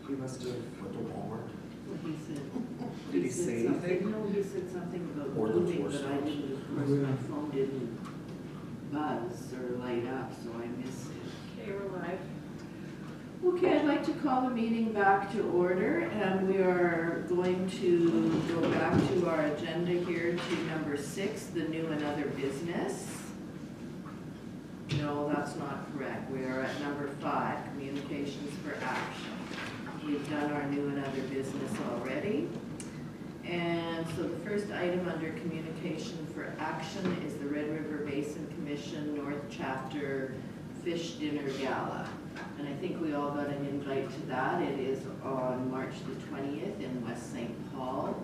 He must have Went to Walmart. What he said. Did he say something- anything? No, he said something about Or the moving, four but I stops. didn't, of course, my phone didn't buzz or light up, so I missed it. Okay, we're live. Okay, I'd like to call the meeting back to order, and we are going to go back to our agenda here to number 6, the new and other business. No, that's not correct. We are at number 5, communications for action. We've done our new and other business already. And so the first item under communication for action is the Red River Basin Commission North Chapter Fish Dinner Gala. And I think we all got an invite to that. It is on March the 20th in West St. Paul.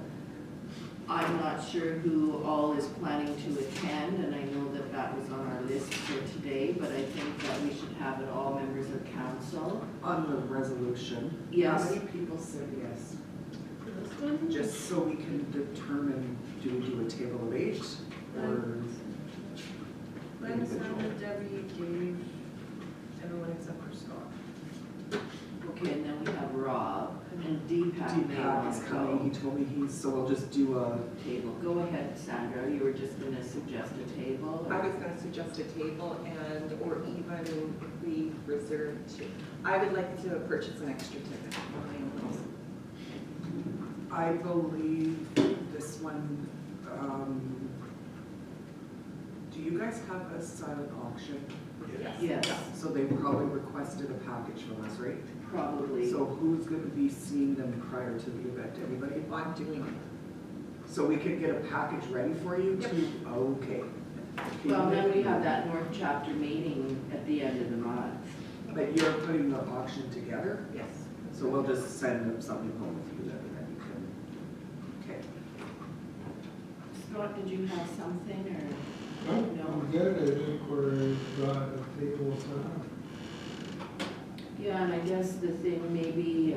I'm not sure who all is planning to attend, and I know that that was on our list for today, but I think that we should have it all members of council. on the resolution. Yes. How many people said yes? For this one? Just so we can determine, do we do a table of 8 or Glenn, individual? Sandra, Debbie, Dave, everyone except for Scott. Okay, and then we have Rob and Deepak may Deepak want is to coming, he go. told me so we'll just do a, Table. Go ahead, Sandra. You were just going to suggest a table? or- I was gonna suggest a table and, or even if we reserve to, I would like to purchase an extra ticket. I believe this one, do you guys have a silent auction? Yes, So they probably requested a package from us, right? probably. So who's gonna be seeing them prior to the event? Anybody? If I'm doing it. So we could get a package ready for you Yep. too? Okay. Well, then we have that North Chapter meeting at the end of the month. But you're putting the auction together? Yes. So we'll just send them something home with you then, and then you can, okay. Scott, did you have something or? No, No. I'm good, I think we're got a table set up. Yeah, and I guess the thing, maybe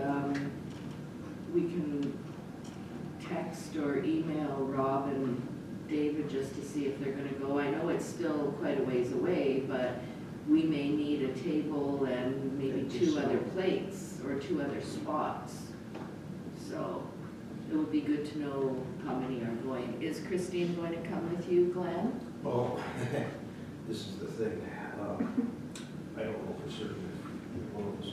we can text or email Rob and David just to see if they're gonna go. I know it's still quite a ways away, but we may need a table and maybe 2 other plates or 2 other spots. So it would be good to know how many are going. Is Christine going to come with you, Glenn? Well, this is the thing. I don't know for certain if one of us.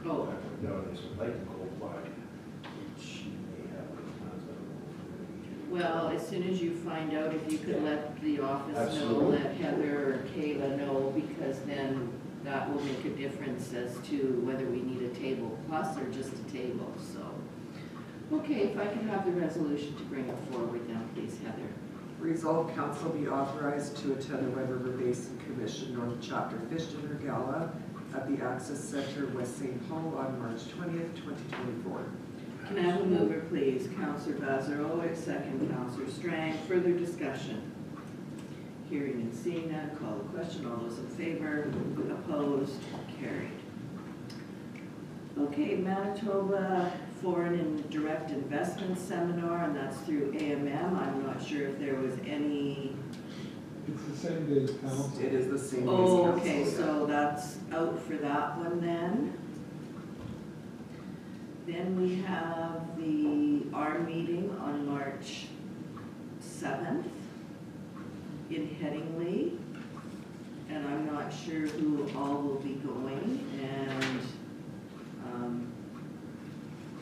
Oh, No, it's like to go by. She may have plans. I don't know. well, as soon as you find out, if you could let the office know, Absolutely. let Heather or Kayla know, because then that will make a difference as to whether we need a table plus or just a table, so. Okay, if I can have the resolution to bring it forward now, please, Heather. Resolve council be authorized to attend the Red River Basin Commission North Chapter Fish Dinner Gala at the Access Center, West St. Paul on March 20th, 2024. Can I have a mover, please? Counselor Bazarowick, second Counselor Strang. Further discussion? Hearing and seeing none, call the question. All those in favor? Opposed? Carried. Okay, Manitoba Foreign and Direct Investment Seminar, and that's through AMM. I'm not sure if there was any. It's the same day as council. It is the same as Oh, council. okay, so that's out for that one then. Then we have our meeting on March 7th in Headingley. And I'm not sure who all will be going, and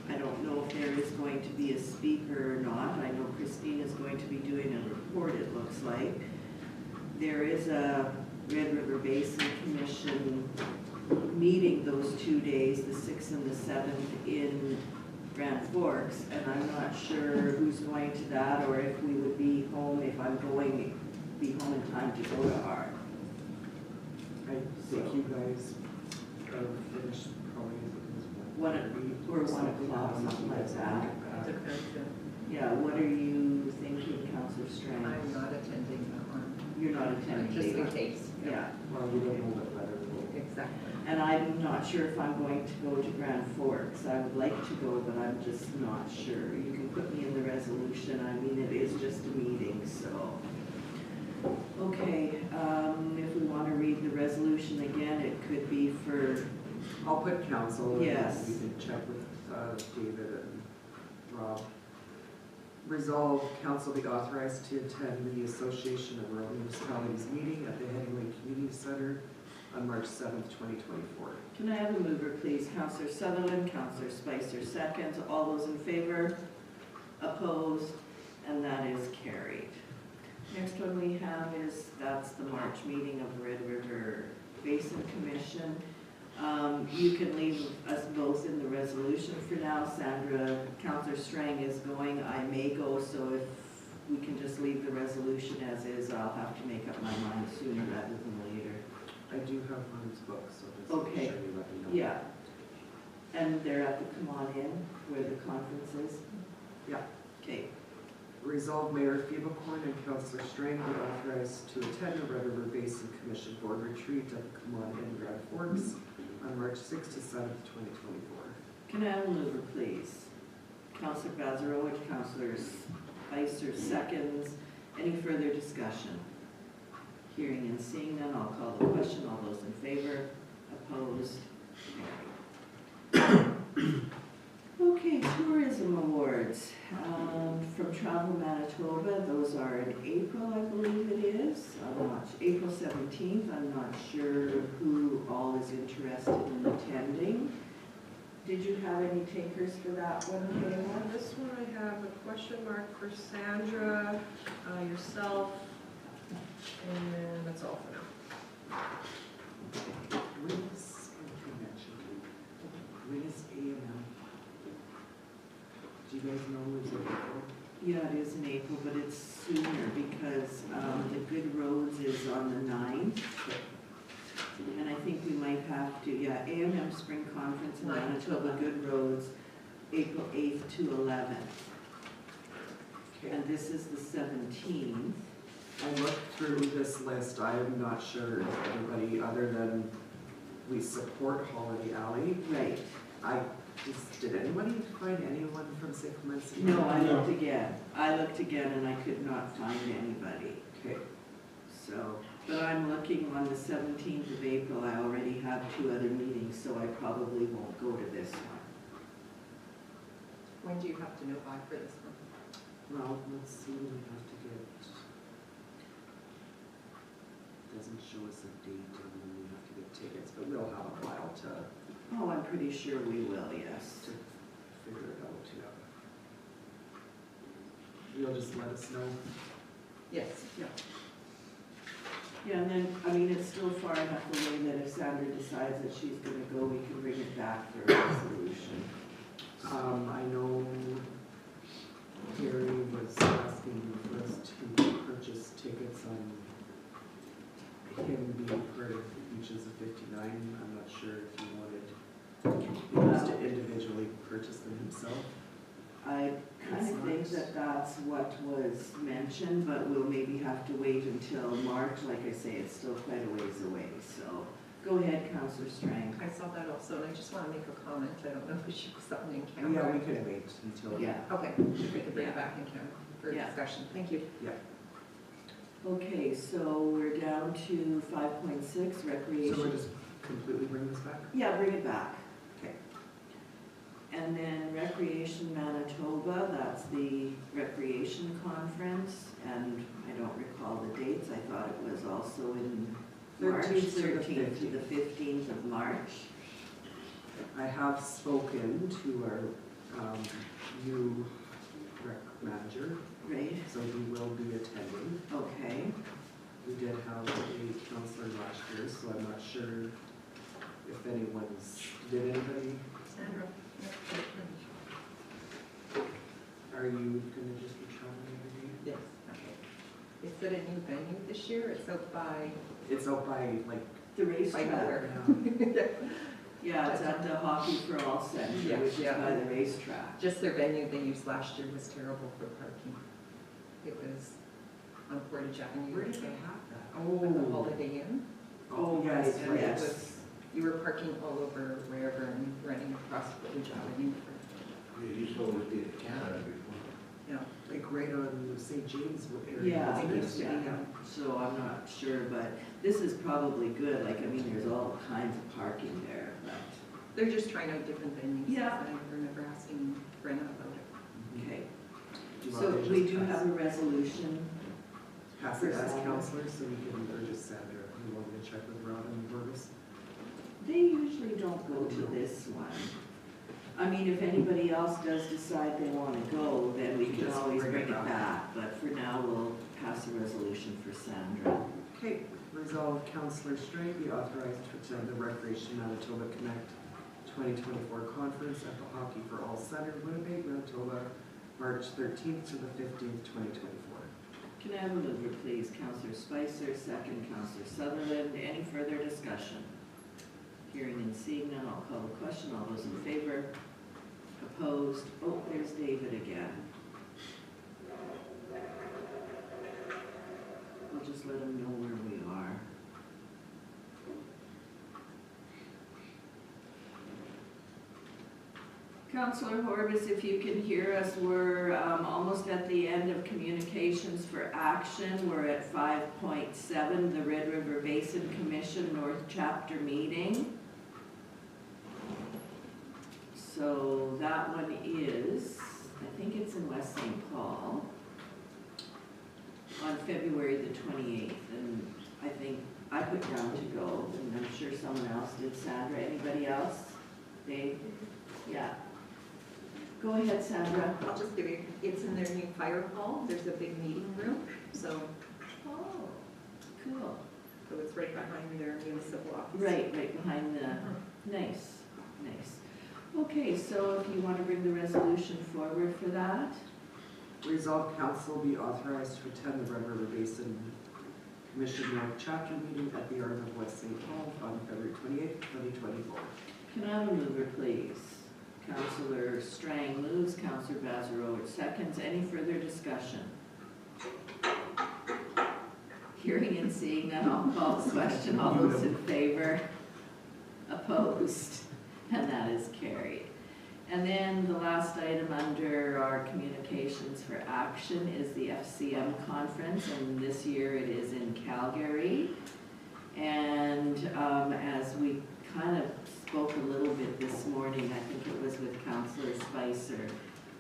I don't know if there is going to be a speaker or not. I know Christine is going to be doing a report, it looks like. There is a Red River Basin Commission meeting those 2 days, the 6th and the 7th in Grand Forks, and I'm not sure who's going to that or if we would be home, if I'm going, be home in time to go to our. I think you guys are finished probably. Or 1 o'clock, something like that. Yeah, what are you thinking, Councillor Strang? I'm not attending that one, You're not attending. just in either. case. Yeah, Well, we don't know what weather will. Exactly. and I'm not sure if I'm going to go to Grand Forks. I would like to go, but I'm just not sure. You can put me in the resolution. I mean, it is just a meeting, so. Okay, if we want to read the resolution again, it could be for I'll put council. And Yes. we can check with David and Rob. Resolve, council be authorized to attend the Association of Rural Municipalities meeting at the Headingley Community Center on March 7th, 2024. Can I have a mover, please? Counselor Sutherland, Counselor Spicer seconds. All those in favor? Opposed? And that is carried. Next one we have is, that's the March meeting of the Red River Basin Commission. You can leave us both in the resolution for now. Sandra, Counselor Strang is going. I may go, so if we can just leave the resolution as is, I'll have to make up my mind sooner rather than later. I do have Ron's book, so just Okay. make sure you let me know. Yeah. And they're at the Come On In, where the conference is? Yeah. Okay. Resolve, Mayor Feeble-Corn and Councillor Strang be authorized to attend the Red River Basin Commission Board Retreat at the Come On In Grand Forks on March 6th to 7th, 2024. Can I have a mover, please? Counselor Bazarowicz, Counselor Spicer seconds. Any further discussion? Hearing and seeing none, I'll call the question. All those in favor? Opposed? Carried. Okay, tourism awards from Travel Manitoba. Those are in April, I believe it is. I'm not, April 17th. I'm not sure who all is interested in attending. Did you have any takers for that one, Kayla? On this one, I have a question mark for Sandra, yourself, and then that's all for now. When's convention? When is AML? Do you guys know is it April? Yeah, it is in April, but it's sooner because the Good Roads is on the 9th. And I think we might have to, yeah, A&M Spring Conference in 9th to Manitoba, 11th. Good Roads, April 8th to 11th. Okay. And this is the 17th. I looked through this list. I am not sure if anybody other than we support Holiday Alley. Right. Did anybody find anyone from St. Clements? No, I looked again. And I could not find anybody. Okay. So, but I'm looking on the 17th of April. I already have 2 other meetings, so I probably won't go to this one. When do you have to know by for this one? Well, let's see, we have to get, doesn't show us a date and then we have to get tickets, but we'll have a while to Oh, I'm pretty sure we will, yes. figure it out, yeah. You'll just let us know. Yes. Yeah, and then, I mean, it's still far enough away that if Sandra decides that she's gonna go, we can bring it back for a resolution. I know Gary was asking for us to purchase tickets on him being part of Beaches of 59. I'm not sure if he wanted to individually purchase them himself. I kind of think that that's what was mentioned, but we'll maybe have to wait until March. Like I say, it's still quite a ways away, so. Go ahead, Councillor Strang. I saw that also, and I just want to make a comment. I don't know if she put something in Yeah, camera. we could wait until. Yeah, Okay, if we could bring it back in camera for Yeah. discussion. Thank you. okay, so we're down to 5.6, So recreation. we'll just completely bring this back? Yeah, bring it back. Okay. And then Recreation Manitoba, that's the recreation conference, and I don't recall the dates. I thought it was also in March 13th to the 13th to the 15th of March. I have spoken to our new rec manager, Right, so he will be attending. okay. We did have a counselor last year, so I'm not sure if did anybody, Sandra? are you gonna just be traveling every day? Yes. Okay. Is it a new venue this year? It's out by, It's out by like, The by racetrack. nowhere. Yeah, it's at the Hockey for All Center, Yeah, which is yeah. by the racetrack. Just their venue they used last year was terrible for parking. It was on Portage Avenue. where did they have that? At the Holiday Inn. Oh, yes, right, And it yes. was, you were parking all over wherever and running across Portage Avenue. It used to always be at Canada before. Yeah. Like right on St. James area. Yeah, wasn't it? yeah, so I'm not sure, but this is probably good, like, I mean, there's all kinds of parking there, but They're just trying out different venues. Yeah. I remember asking Brenna about it. Okay, Do you so want me to we just do pass- have a resolution. Pass it for as Sandra. counselors, so we can, or just Sandra, you want me to check with Rod and Burgess? They usually don't go to this one. I mean, if anybody else does decide they want to go, then we can Just always bring it bring it back. back. But for now, we'll pass a resolution for Sandra. Okay, resolve Counselor Straight be authorized to attend the Recreation Manitoba Connect 2024 conference at the Hockey for All Center, Winnipeg, Manitoba, March 13th to the 15th, 2024. Can I have a mover, please? Counselor Spicer, second Counselor Sutherland. Any further discussion? Hearing and seeing none, I'll call the question. All those in favor? Opposed? Oh, there's David again. We'll just let him know where we are. Counselor Horbis, if you can hear us, we're almost at the end of communications for action. We're at 5.7, the Red River Basin Commission North Chapter meeting. So that one is, I think it's in West St. Paul, on February the 28th. And I think I put down to go, and I'm sure someone else did. Sandra, anybody else? Dave? Yeah. Go ahead, Sandra. I'll just give you, it's in their new fire hall. There's a big meeting room, so Oh, cool. it's right behind their municipal office. Right behind the, nice. Okay, so if you want to bring the resolution forward for that? Resolve Council be authorized to attend the Red River Basin Commission North Chapter meeting at the Yard of West St. Paul on February 28th, 2024. Can I have a mover, please? Councillor Strang moves, Councillor Bazarowicz seconds. Any further discussion? Hearing and seeing none, I'll call the question. All those in favor? Opposed? And that is carried. And then the last item under our communications for action is the FCM conference, and this year it is in Calgary. And as we kind of spoke a little bit this morning, I think it was with Councillor Spicer,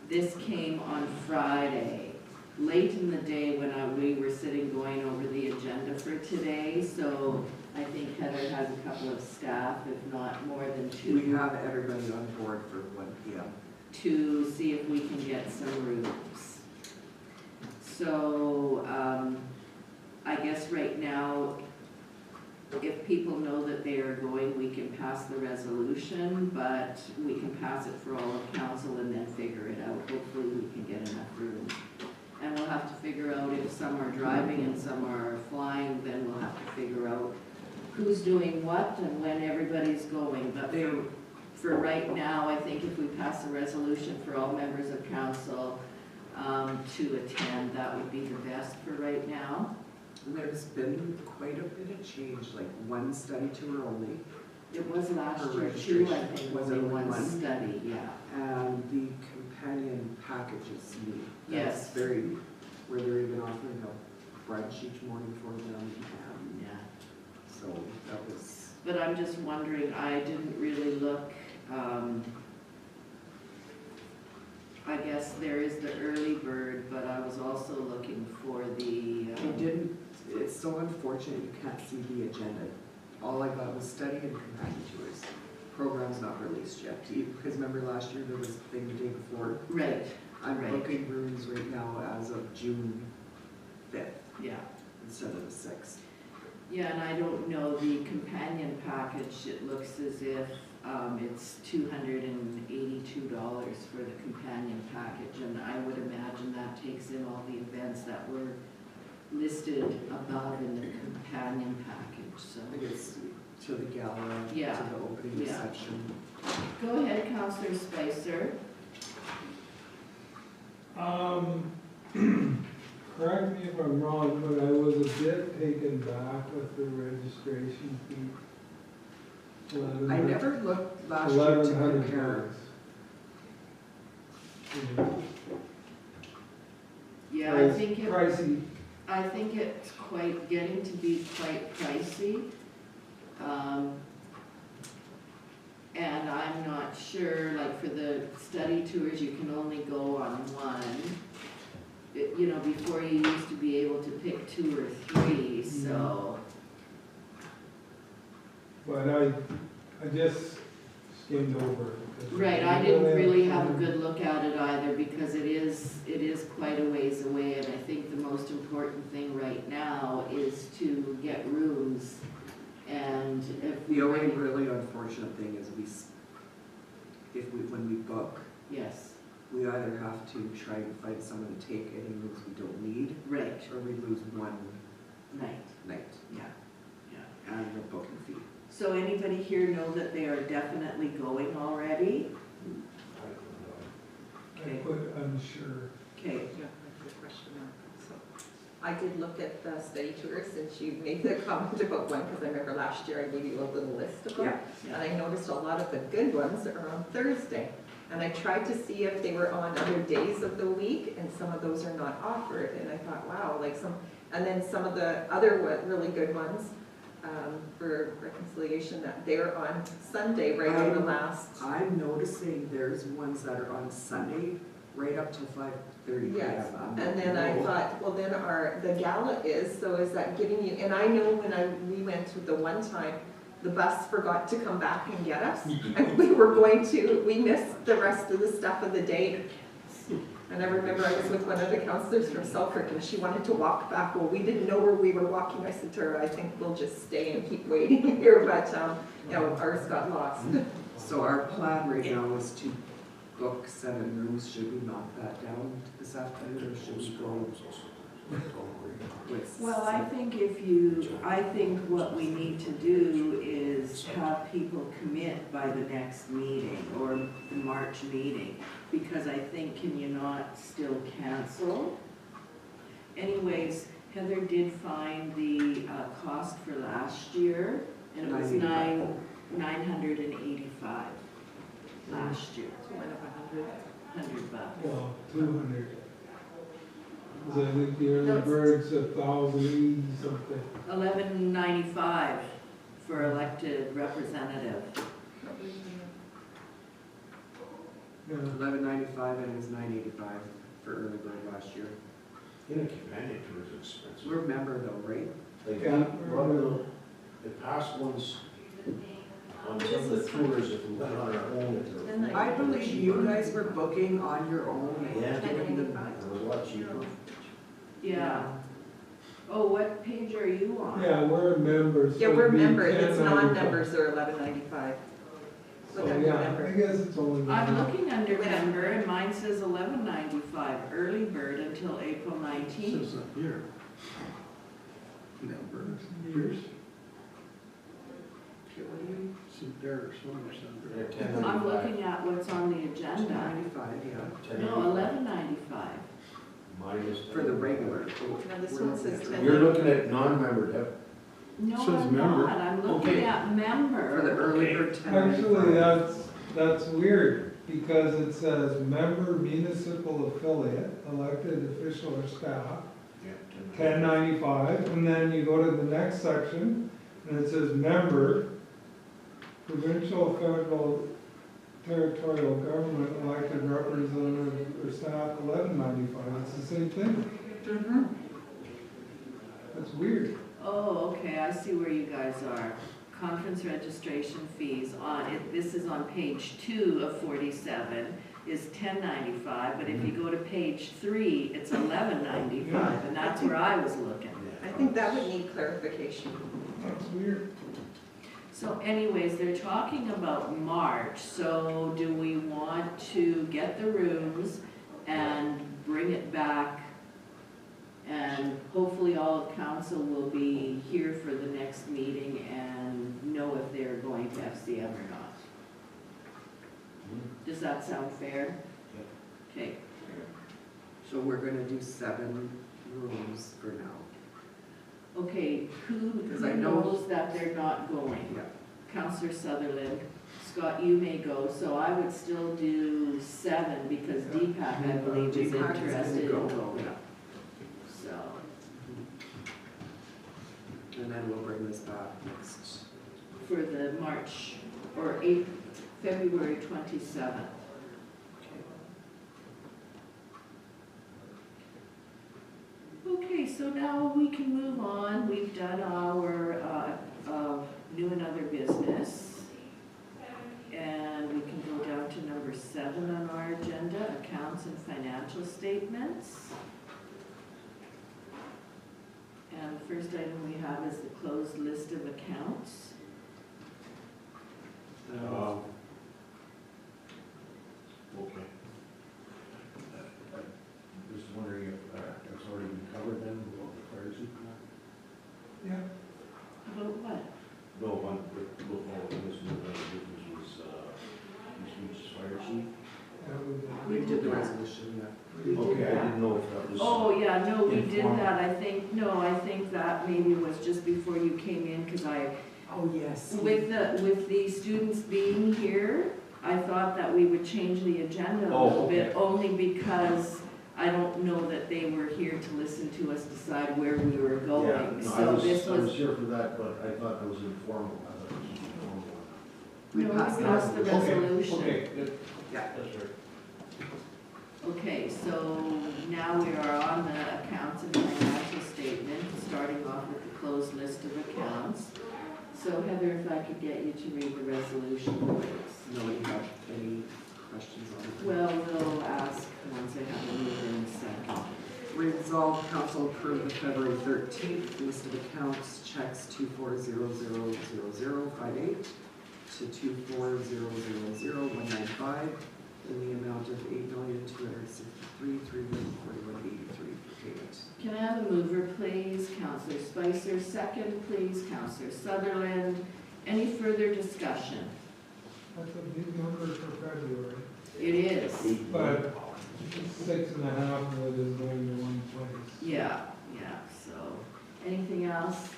this came on Friday, late in the day when we were sitting going over the agenda for today. So I think Heather has a couple of staff, if not more than two. We have everybody on board for 1 p.m. To see if we can get some rooms. So, I guess right now, if people know that they are going, we can pass the resolution, but we can pass it for all of council and then figure it out. Hopefully we can get enough room. And we'll have to figure out if some are driving and some are flying, then we'll have to figure out who's doing what and when everybody's going. But for right now, I think if we pass a resolution for all members of council to attend, that would be the best for right now. And there's been quite a bit of change, like one study tour only, It was last For year too, I registration. think, Was only it one one? study, yeah. and the companion packages new. Yes. That's very, where they're even offering a brunch each morning for them, Yeah. so that was, But I'm just wondering, I didn't really look, I guess there is the early bird, but I was also looking for the, I didn't, it's so unfortunate you can't see the agenda. All I got was study and companion tours. Program's not released yet, because remember last year there was a thing the day before? right, I'm Right. booking rooms right now as of June 5th yeah. instead of the 6th. Yeah, and I don't know, the companion package, it looks as if it's $282 for the companion package, and I would imagine that takes in all the events that were listed above in the companion package, so. I think it's to the gala, Yeah. to the opening Yeah. reception. Go ahead, Councillor Spicer. Correct me if I'm wrong, but I was a bit taken back with the registration fee. I never looked last year to compare. Yeah, I think Pricey. I think it's quite, getting to be quite pricey. And I'm not sure, like for the study tours, you can only go on one. You know, before you used to be able to pick 2 or 3, so. But I just skimmed over it. Right, I didn't really have a good look at it either, because it is quite a ways away, and I think the most important thing right now is to get rooms, and if we. The only really unfortunate thing is when we book, Yes, we either have to try and find someone to take any rooms we don't need, right, or we lose one night, night yeah, yeah. and the booking fee. So anybody here know that they are definitely going already? I put unsure. Okay, Yeah, that's a question mark. So, I did look at the study tours since you made the comment about one, because I remember last year I gave you a little list of them. Yeah. And I noticed a lot of the good ones are on Thursday. And I tried to see if they were on other days of the week, and some of those are not offered. And I thought, wow, like and then some of the other really good ones for reconciliation, that they're on Sunday, right on the last. I'm noticing there's ones that are on Sunday, right up to 5:30 p.m. Yes, I'm and then I like, "Whoa." thought, well, then the gala is, so is that giving you, and I know when we went to the one time, the bus forgot to come back and get us. And we missed the rest of the stuff of the day. And I remember I was with one of the counselors from Selkirk, and she wanted to walk back. Well, we didn't know where we were walking. I said to her, I think we'll just stay and keep waiting here, but, ours got lost. So our plan right now is to book 7 rooms. Should we knock that down this afternoon, or should we go with? well, I think what we need to do is have people commit by the next meeting, or the March meeting, because I think, can you not still cancel? Anyways, Heather did find the cost for last year, and it was $985 last year, So went up 100. $100. Well, 200. So I think the early bird's 1,080 something. $11.95 for elected representative. Yeah. $11.95 and it was $9.85 for early bird last year. In a companion tour is expensive. We're a member though, right? Like, Yeah. one of the past ones, on some of the tours, if we went on our own, it I believe you guys were booking on your own. Yeah. Given the- was a lot cheaper. Yeah. Oh, what page are you on? Yeah, we're members. Yeah, so we're it'd be members, it's 10.95. non-members are $11.95. So, But I'm a yeah, member. I guess it's only. I'm looking under member, and mine says $11.95, early bird until April 19th. Says up here. Members. Here's, Okay, what do you? see there, somewhere, Yeah, somewhere. I'm looking at what's on the agenda. $9.95, yeah. No, $11.95. Mine is. For the regular. Now, this We're one looking says at 10. You're looking at non-member, Deb. No, Says I'm member. not, I'm looking Okay. at For the member. early bird Actually, $10.95. that's weird, because it says member municipal affiliate, elected official or staff, Yeah. 10.95, and then you go to the next section, and it says member, provincial, federal, territorial government, elected representative or staff, 11.95, it's the same thing. Mhm. That's weird. Oh, okay, I see where you guys are. Conference registration fees this is on page 2 of 47, is $10.95, but if you go to page 3, it's $11.95, and that's where I was looking. I think that would need clarification. That's weird. So anyways, they're talking about March, so do we want to get the rooms and bring it back? And hopefully all of council will be here for the next meeting and know if they're going to FCM or not. Does that sound fair? Okay, So we're gonna do 7 rooms for now. okay, who Because I know- knows that they're not going? Yeah. Counselor Sutherland, Scott, you may go, so I would still do 7 because Deepak, I believe, is Deepak is gonna interested in go, going. yeah. So, And then we'll bring this back next. for the March or February 27th. Okay, so now we can move on. We've done our new and other business. And we can go down to number 7 on our agenda, accounts and financial statements. And the first item we have is the closed list of accounts. Okay. Just wondering if that's already been covered then, about the fire chief? Yeah. About what? No, one, this business was, this week's fire chief. That was We did the resolution, yeah. We did Okay, I that. didn't know if that was. Oh, yeah, no, we did informal. that, I think that maybe was just before you came in, because Oh, yes. with the students being here, I thought that we would change the agenda a Oh, little bit, okay. only because I don't know that they were here to listen to us decide where we were Yeah, going. no, So this I was was, here for that, but I thought that was informal. I thought it was informal. no, we passed the resolution. Okay, good. Yeah. That's right. Okay, so now we are on the accounts and financial statement, starting off with the closed list of accounts. So Heather, if I could get you to read the resolution, please. Nobody have any questions on it? Well, we'll ask once I have a mover in a second. Resolve council approve the February 13th list of accounts, checks 24000058 to 24000195 in the amount of $8,263,341.83 for payment. Can I have a mover, please? Councillor Spicer, second, please. Councillor Sutherland. Any further discussion? That's a big number for February, It is. but 6.5 of it is going to one place. Yeah, so, anything else?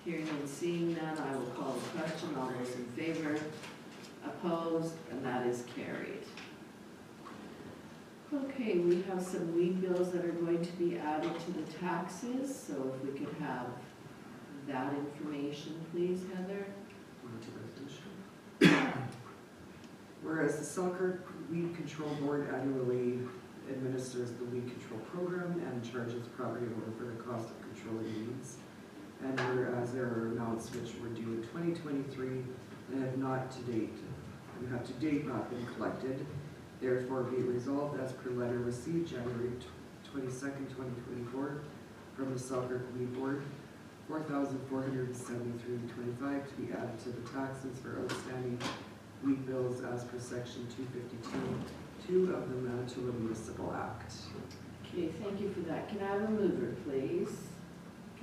Hearing and seeing none, I will call the question. All those in favor? Opposed? And that is carried. Okay, we have some weed bills that are going to be added to the taxes, so if we could have that information, please, Heather? On to resolution. Whereas the Selkirk Weed Control Board annually administers the weed control program and charges property owner for the cost of controlling weeds. And whereas there are amounts which were due in 2023 and have not to date not been collected, therefore be resolved as per letter received January 22nd, 2024 from the Selkirk Weed Board, $4,473.25 to be added to the taxes for outstanding weed bills as per section 252.2 of the Manitoba Municipal Act. Okay, thank you for that. Can I have a mover, please?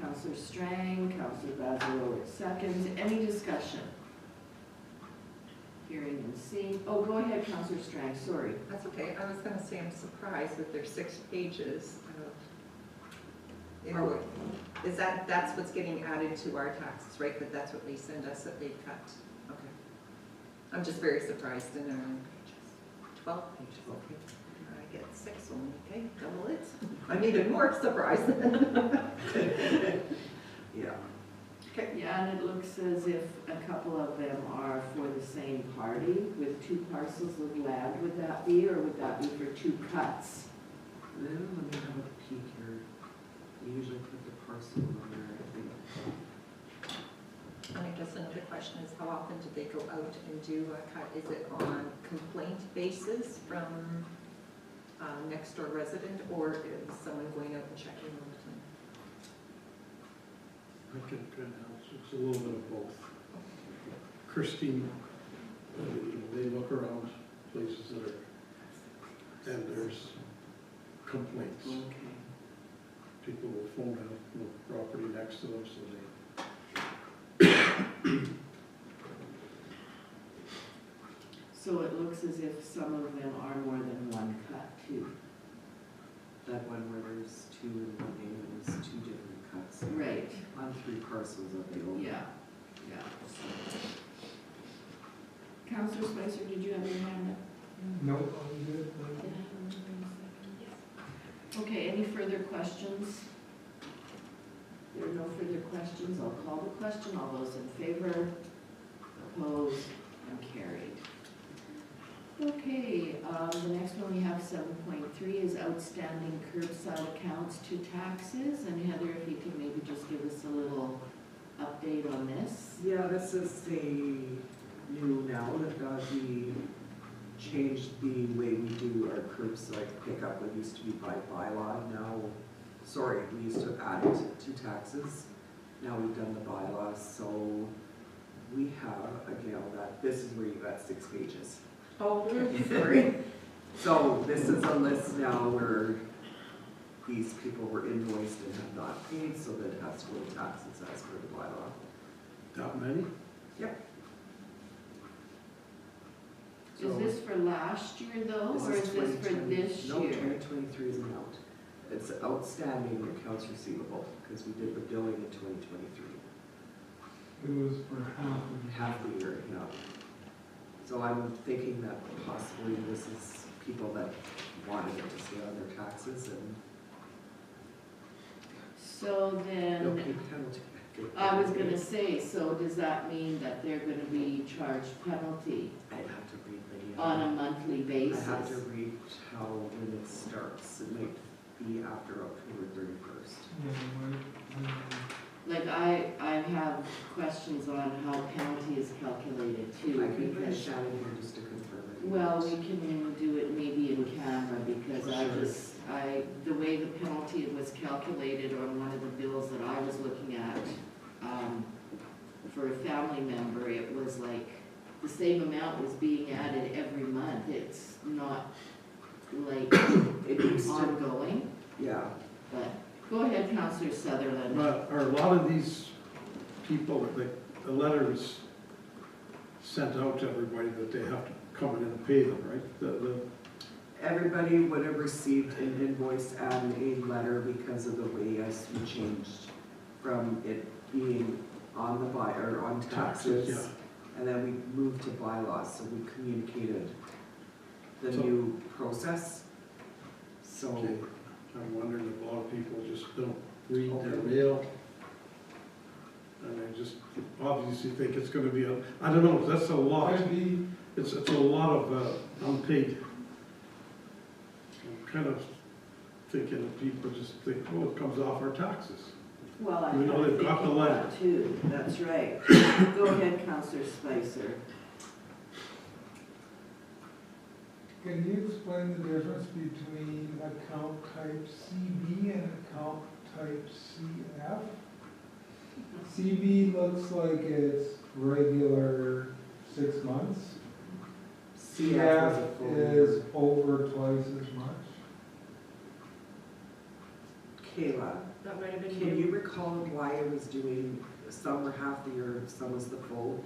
Councillor Strang, Councillor Vazzaro, second. Any discussion? Hearing and seeing. Oh, go ahead, Councillor Strang, sorry. That's okay, I was gonna say I'm surprised that there's 6 pages of, that's what's getting added to our taxes, right? That that's what they send us that they cut? Okay. I'm just very surprised in our pages. 12 pages, okay. I get 6 only, okay, double it. I'm even more surprised then. Yeah. Yeah, and it looks as if a couple of them are for the same party with 2 parcels of land. Would that be, or would that be for 2 cuts? Then let me have a peek here. You usually put the parcel number, I think. And I guess another question is, how often do they go out and do a cut? Is it on complaint basis from next door resident, or is someone going out and checking all the time? I can kind of help, it's a little bit of both. Christine, they look around places that are, and there's complaints. Okay. People will phone out the property next to them, so they, So it looks as if some of them are more than 1 cut too. That one where there's 2 in one name and there's 2 different cuts. Right, On 3 parcels of the old. yeah. Councillor Spicer, did you have your hand up? Nope, I'm good. Okay, any further questions? There are no further questions. I'll call the question. All those in favor? Opposed? and carried. Okay, the next one we have 7.3 is outstanding curbside accounts to taxes. And Heather, if you could maybe just give us a little update on this. Yeah, this is the new now that we changed the way we do our curbside pickup. It used to be by bylaw, now, sorry, we used to add it to taxes. Now we've done the bylaws, so we have a gal that, this is where you got 6 pages. Oh, sorry. So this is a list now where these people were invoiced and have not paid, so that it has to go to taxes as per the bylaw. That many? Is this for last year though, or is this for 2020 this No, year? 2023 is an out. It's outstanding accounts receivable, because we did the billing in 2023, It was for half of the. half the year, yeah. So I'm thinking that possibly this is people that wanted it to stay on their taxes and So no then, pay penalty. I was gonna say, so does that mean that they're gonna be charged penalty I'd have to read the. on a monthly I basis? have to read how, when it starts. It might be after October 31st. Like, I have questions on how penalty is calculated too, I can bring because, Shannon here just to confirm it. well, we can do it maybe in camera, because the way the penalty was calculated on one of the bills that I was looking at, for a family member, it was like, the same amount was being added every month. It's not like It used to, ongoing, yeah. but, go ahead, Counselor Sutherland. But are a lot of these people, the letters sent out to everybody that they have to come in and pay them, right? Everybody would have received an invoice and a letter because of the way as we changed from it being on the or on Taxes, taxes. And then we moved to bylaws, so we communicated the So- new process. So, Okay. I'm wondering if a lot of people just don't read their mail. And they just obviously think it's gonna be I don't know, that's a lot. Could be, It's a lot of unpaid. I'm kind of thinking that people just think, oh, it comes off our taxes. Well, I'm Even though they've got the thinking letter. that too, that's right. Go ahead, Counselor Spicer. can you explain the difference between account type CB and account type CF? CB looks like it's regular 6 months. CF was a CF full is year. over twice as much. Kayla, That might have been can you recall why it was doing, some were half the year, some was the full?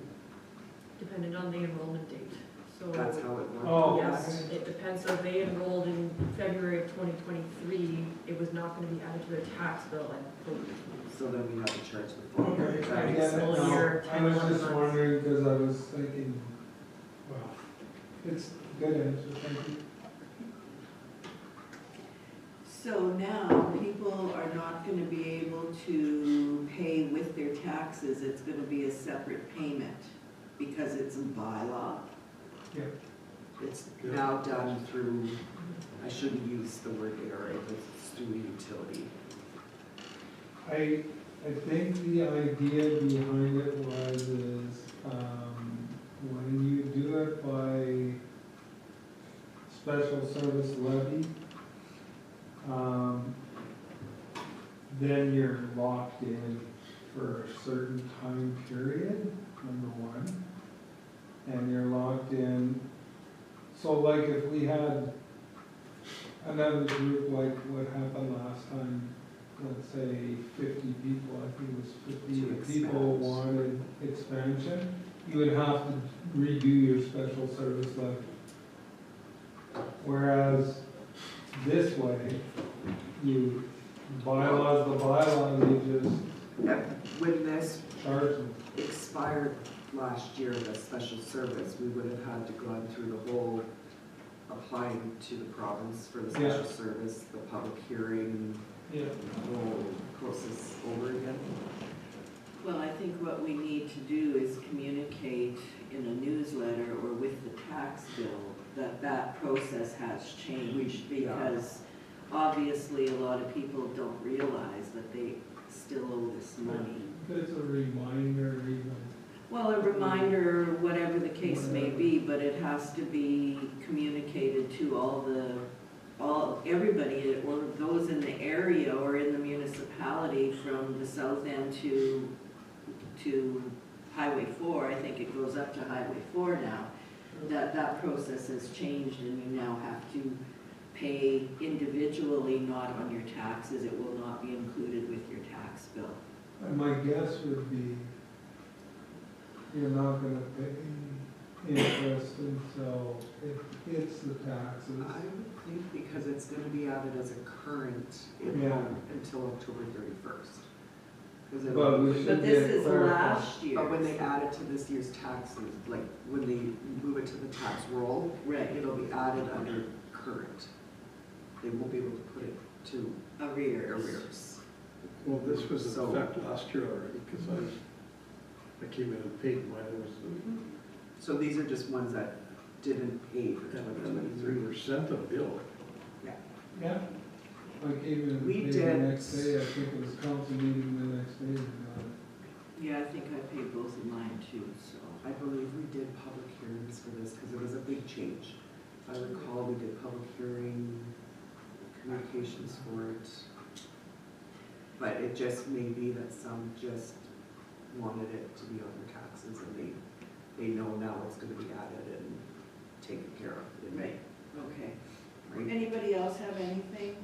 dependent on the enrollment date. So, That's how it worked. Oh, yes, okay. it depends. So if they enrolled in February of 2023, it was not going to be added to their tax bill, I believe. So then we have to charge the full. Okay, I Right, get it full now. year, I was 10 just months. wondering, because I was thinking, well, it's a good answer, thank you. So now, people are not gonna be able to pay with their taxes, it's gonna be a separate payment, because it's a bylaw. It's now done through, I shouldn't use the word error, but it's through a utility. I think the idea behind it was when you do it by special service levy, then you're locked in for a certain time period, number one. And you're locked in, so like if we had another group like what happened last time, let's say 50 people, I think it was 50 To people expand. wanted expansion, you would have to redo your special service levy. Whereas this way, you bylaws the bylaw, you just When this charge them. expired last year, the special service, we would have had to gone through the whole applying to the province for the special service, the public hearing, Yeah. the whole process over again. Well, I think what we need to do is communicate in a newsletter or with the tax bill that that process has changed, because obviously a lot of people don't realize that they still owe this money. It's a reminder even. Well, a reminder, whatever the case may be, but it has to be communicated to everybody, or those in the area or in the municipality from the south end to Highway 4. I think it goes up to Highway 4 now. That process has changed, and you now have to pay individually, not on your taxes. It will not be included with your tax bill. And my guess would be you're not gonna pay interest until it hits the taxes. I would think because it's gonna be added as a current Yeah. until October 31st. But we should But this get is clarified. last year. But when they add it to this year's taxes, like when they move it to the tax roll, Right, it'll be added under current. They won't be able to put it to arrears. arrears. Well, this was in So- effect last year already, because I came in and paid mine, it was, So these are just ones that didn't pay for and 2023. we were sent a bill. Yeah. I came in and We paid the did. next day, I think it was council meeting the next day. and got it. Yeah, I think I paid both of mine too, so. I believe we did public hearings for this because it was a big change. If I recall, we did public hearing, communications for it. But it just may be that some just wanted it to be on their taxes and they know now it's gonna be added and taken care of. Right, okay. Right? Anybody else have anything?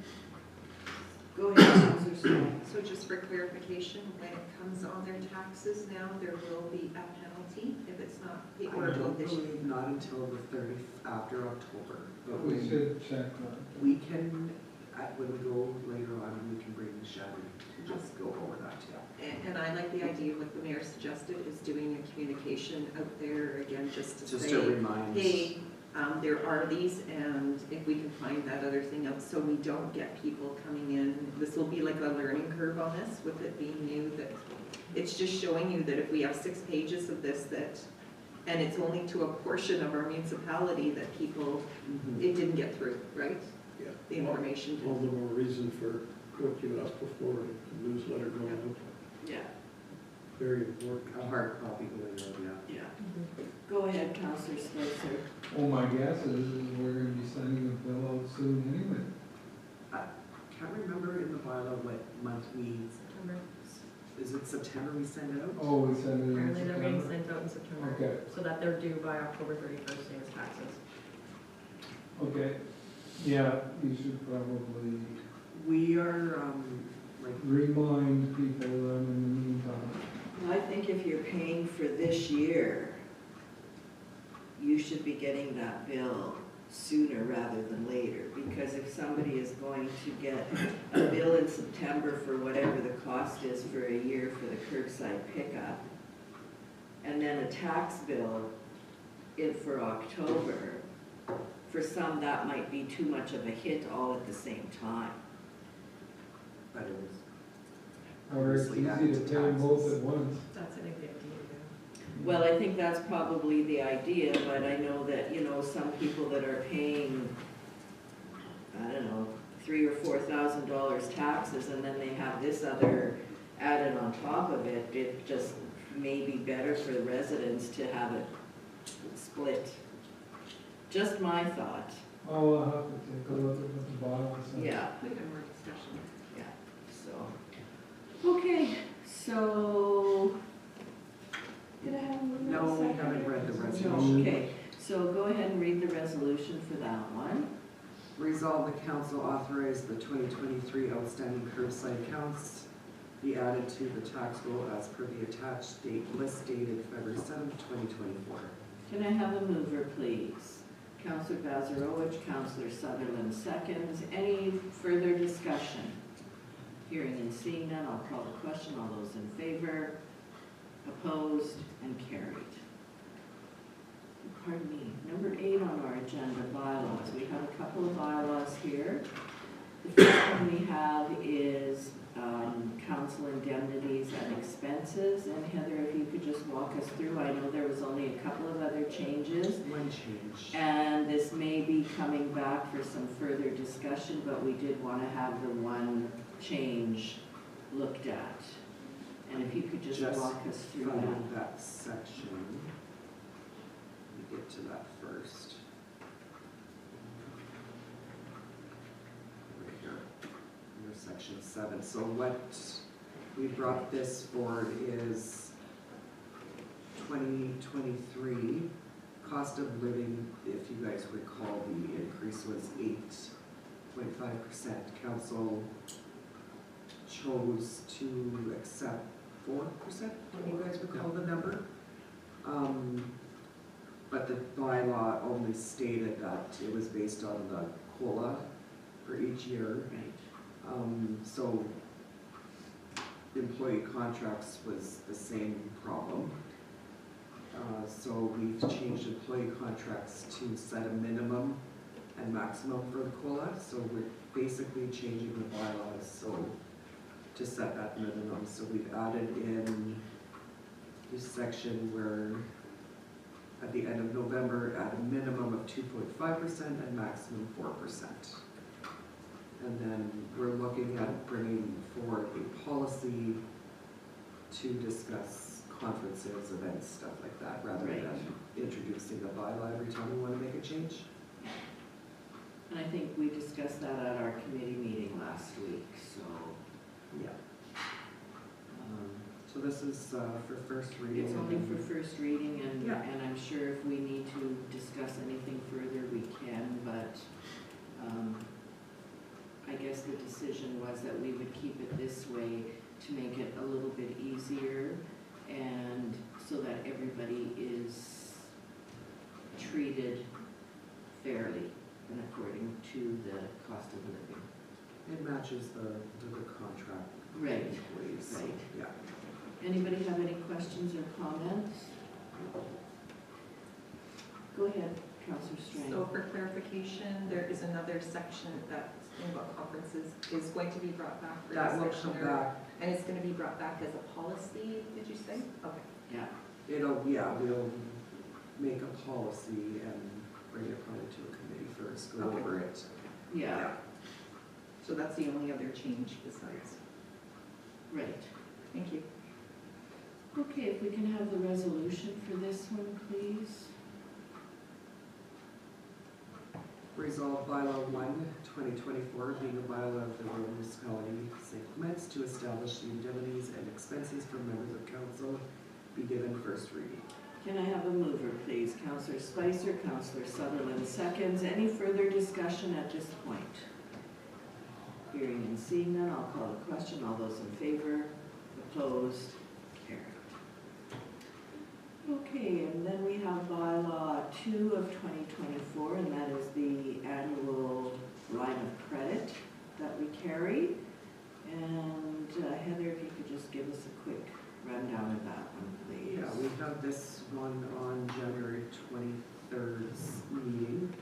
Go ahead, Counselor Stein. So just for clarification, when it comes on their taxes now, there will be a penalty if it's not paid, or I will don't this? believe not until the 30th, after October. But We should check that. we can, when we go later on, we can bring Shannon to just go over that, yeah. And I like the idea what the mayor suggested, is doing a communication out there again, just to Just say, to remind. hey, there are these, and if we can find that other thing out, so we don't get people coming in. This will be like a learning curve on this, with it being new, that it's just showing you that if we have 6 pages of this, that, and it's only to a portion of our municipality that people, Mhm. it didn't get through, right? Yeah. The information All didn't. the more reason for what you asked before, the newsletter going out, Yeah, very important. A hard copy going out, yeah. yeah. Go ahead, Counselor Spicer. Well, my guess is we're gonna be sending a bill out soon anyway. Can't remember in the bylaw what month we, September. is it September we send it out? Oh, we send it in Apparently they're getting September? sent out in September. Okay, So that they're due by October 31st, same as taxes. okay. Yeah, you should probably We are, like, remind people then in the meantime. I think if you're paying for this year, you should be getting that bill sooner rather than later, because if somebody is going to get a bill in September for whatever the cost is for a year for the curbside pickup, and then a tax bill for October, for some, that might be too much of a hit all at the same time. but it was, Or it's Obviously, easy to add to pay them both taxes. at once. That's, I think, the idea, yeah. Well, I think that's probably the idea, but I know that, some people that are paying, I don't know, $3,000 or $4,000 taxes, and then they have this other added on top of it, it just may be better for the residents to have it split. Just my thought, Oh, I'll have to take a look at what the bottom says. yeah. We can more discussion. So, okay, so, did I have a little no, we second? haven't read the No, resolution. okay, so go ahead and read the resolution for that one. Resolve the council authorize the 2023 outstanding curbside counts be added to the tax roll as per the attached date list dated February 7th, 2024. Can I have a mover, please? Counselor Bazarowicz, Counselor Sutherland seconds. Any further discussion? Hearing and seeing none, I'll call the question. All those in favor, opposed, and carried. Pardon me, number 8 on our agenda, bylaws. We have a couple of bylaws here. The first one we have is council indemnities and expenses. And Heather, if you could just walk us through, I know there was only a couple of other changes. One change. And this may be coming back for some further discussion, but we did want to have the one change looked at. And if you could just walk us through that. Finding that section. Let me get to that first. Right here, under section 7. So what we brought this forward is 2023 cost of living. If you guys recall, the increase was 8.5%. Council chose to accept 4%. Do you guys recall the number? But the bylaw only stated that it was based on the COLA for each year. Right. So employee contracts was the same problem. So we've changed employee contracts to set a minimum and maximum for the COLA. So we're basically changing the bylaws so to set that minimum. So we've added in this section where at the end of November, at a minimum of 2.5% and maximum 4%. And then we're looking at bringing forward a policy to discuss conferences, events, stuff like that, rather Right. than introducing a bylaw every time we want to make a change. And I think we discussed that at our committee meeting last week, so. Yeah. So this is for first reading. It's only for first reading, and, Yeah. and I'm sure if we need to discuss anything further, we can, but, I guess the decision was that we would keep it this way to make it a little bit easier, and so that everybody is treated fairly and according to the cost of living. It matches the contract. Right, Employees. right. Yeah. Anybody have any questions or comments? Go ahead, Councillor Strang. So for clarification, there is another section that's about conferences is going to be brought back for That will discussion. come back. And it's going to be brought back as a policy, did you say? Okay. Yeah, We'll make a policy and bring it probably to a committee first, go Okay. over it. yeah, So that's the only other change besides. right. Thank you. Okay, if we can have the resolution for this one, please. Resolve bylaw 1, 2024, being a bylaw of the Rural Municipality of St. Clements to establish the indemnities and expenses for members of council, be given first reading. Can I have a mover, please? Councillor Spicer, Councillor Sutherland seconds. Any further discussion at this point? Hearing and seeing none, I'll call the question. All those in favor, opposed, carried. Okay, and then we have bylaw 2 of 2024, and that is the annual line of credit that we carry. And Heather, if you could just give us a quick rundown of that one, please. Yeah, we have this one on January 23rd's meeting.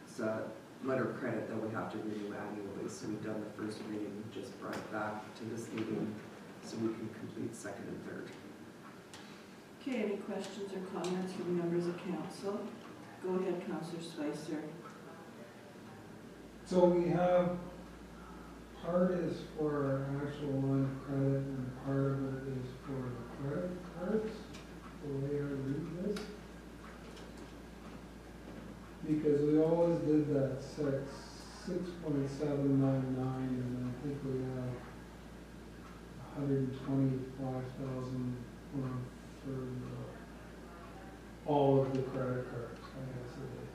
It's a letter of credit that we have to renew annually, so we've done the first reading, just brought it back to this meeting so we can complete second and third. Okay, any questions or comments from members of council? Go ahead, Councillor Spicer. So we have, part is for our actual line of credit and part of it is for the credit cards, the way I read this. Because we always did that 6.799, and I think we have 125,000 for all of the credit cards, I guess it is.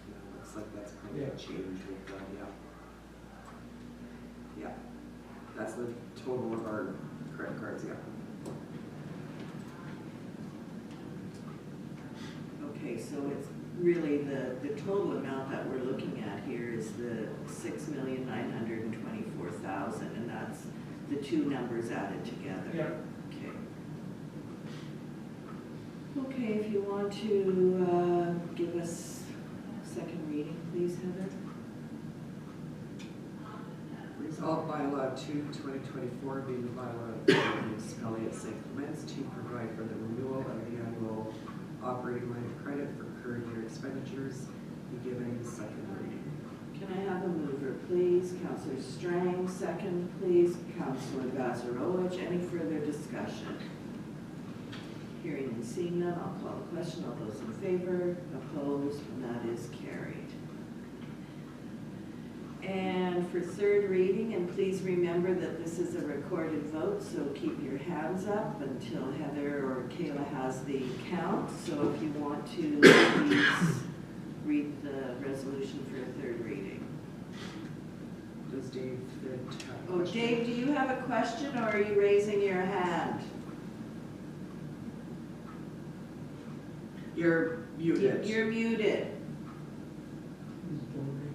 Yeah, looks like that's probably a Yeah. change we've done, yeah. Yeah, that's the total of our credit cards, yeah. Okay, so it's really the total amount that we're looking at here is the 6,924,000, and that's the two numbers added together. Yeah. Okay. Okay, if you want to give us second reading, please, Heather. Resolved bylaw 2/2024 being the bylaw of the municipality of St. Clements to provide for the renewal of the annual operating line of credit for current year expenditures, be given second reading. Can I have a mover, please? Counselor Strang, second, please. Counselor Vazarowicz, any further discussion? Hearing and seeing none, I'll call the question. All those in favor, opposed, and that is carried. And for third reading, and please remember that this is a recorded vote, so keep your hands up until Heather or Kayla has the count. So if you want to, please read the resolution for a third reading. Does Dave Fit have a Oh, question? Dave, do you have a question, or are you raising your hand? You're muted. You're muted. Who's voting?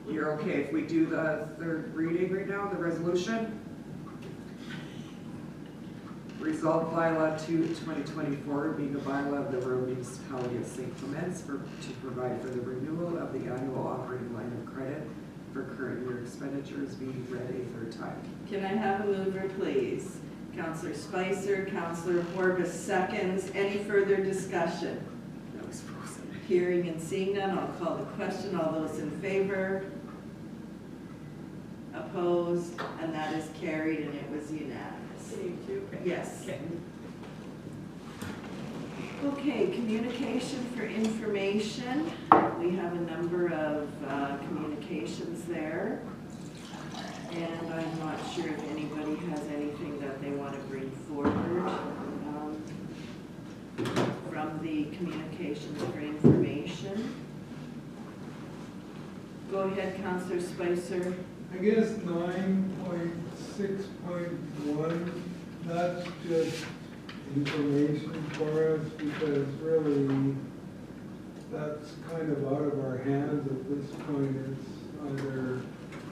You're okay if we do the third reading right now, the resolution? Resolved bylaw 2/2024 being a bylaw of the Rural Municipality of St. Clements to provide for the renewal of the annual operating line of credit for current year expenditures being read a third time. Can I have a mover, please? Counselor Spicer, Counselor Horbus seconds. Any further discussion? That was frozen. Hearing and seeing none, I'll call the question. All those in favor? Opposed? And that is carried, and it was unanimous. Thank you. Yes. Okay, communication for information. We have a number of communications there. And I'm not sure if anybody has anything that they want to bring forward from the communications for information. Go ahead, Counselor Spicer. I guess 9.6.1, that's just information for us because really that's kind of out of our hands at this point. It's either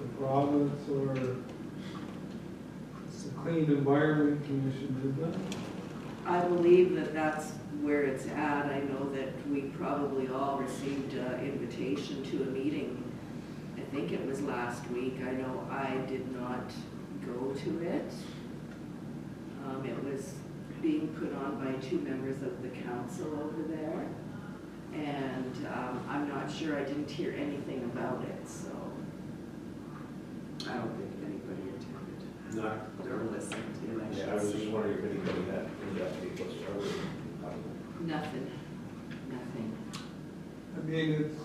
the province or the Clean Environment Commission, isn't it? I believe that that's where it's at. I know that we probably all received an invitation to a meeting. I think it was last week. I know I did not go to it. It was being put on by two members of the council over there. And I'm not sure, I didn't hear anything about it, so. I don't think anybody attended. Not, They're listening to it, I yeah, I should was just say. wondering if anybody had, because I was, Nothing, nothing. I mean, it's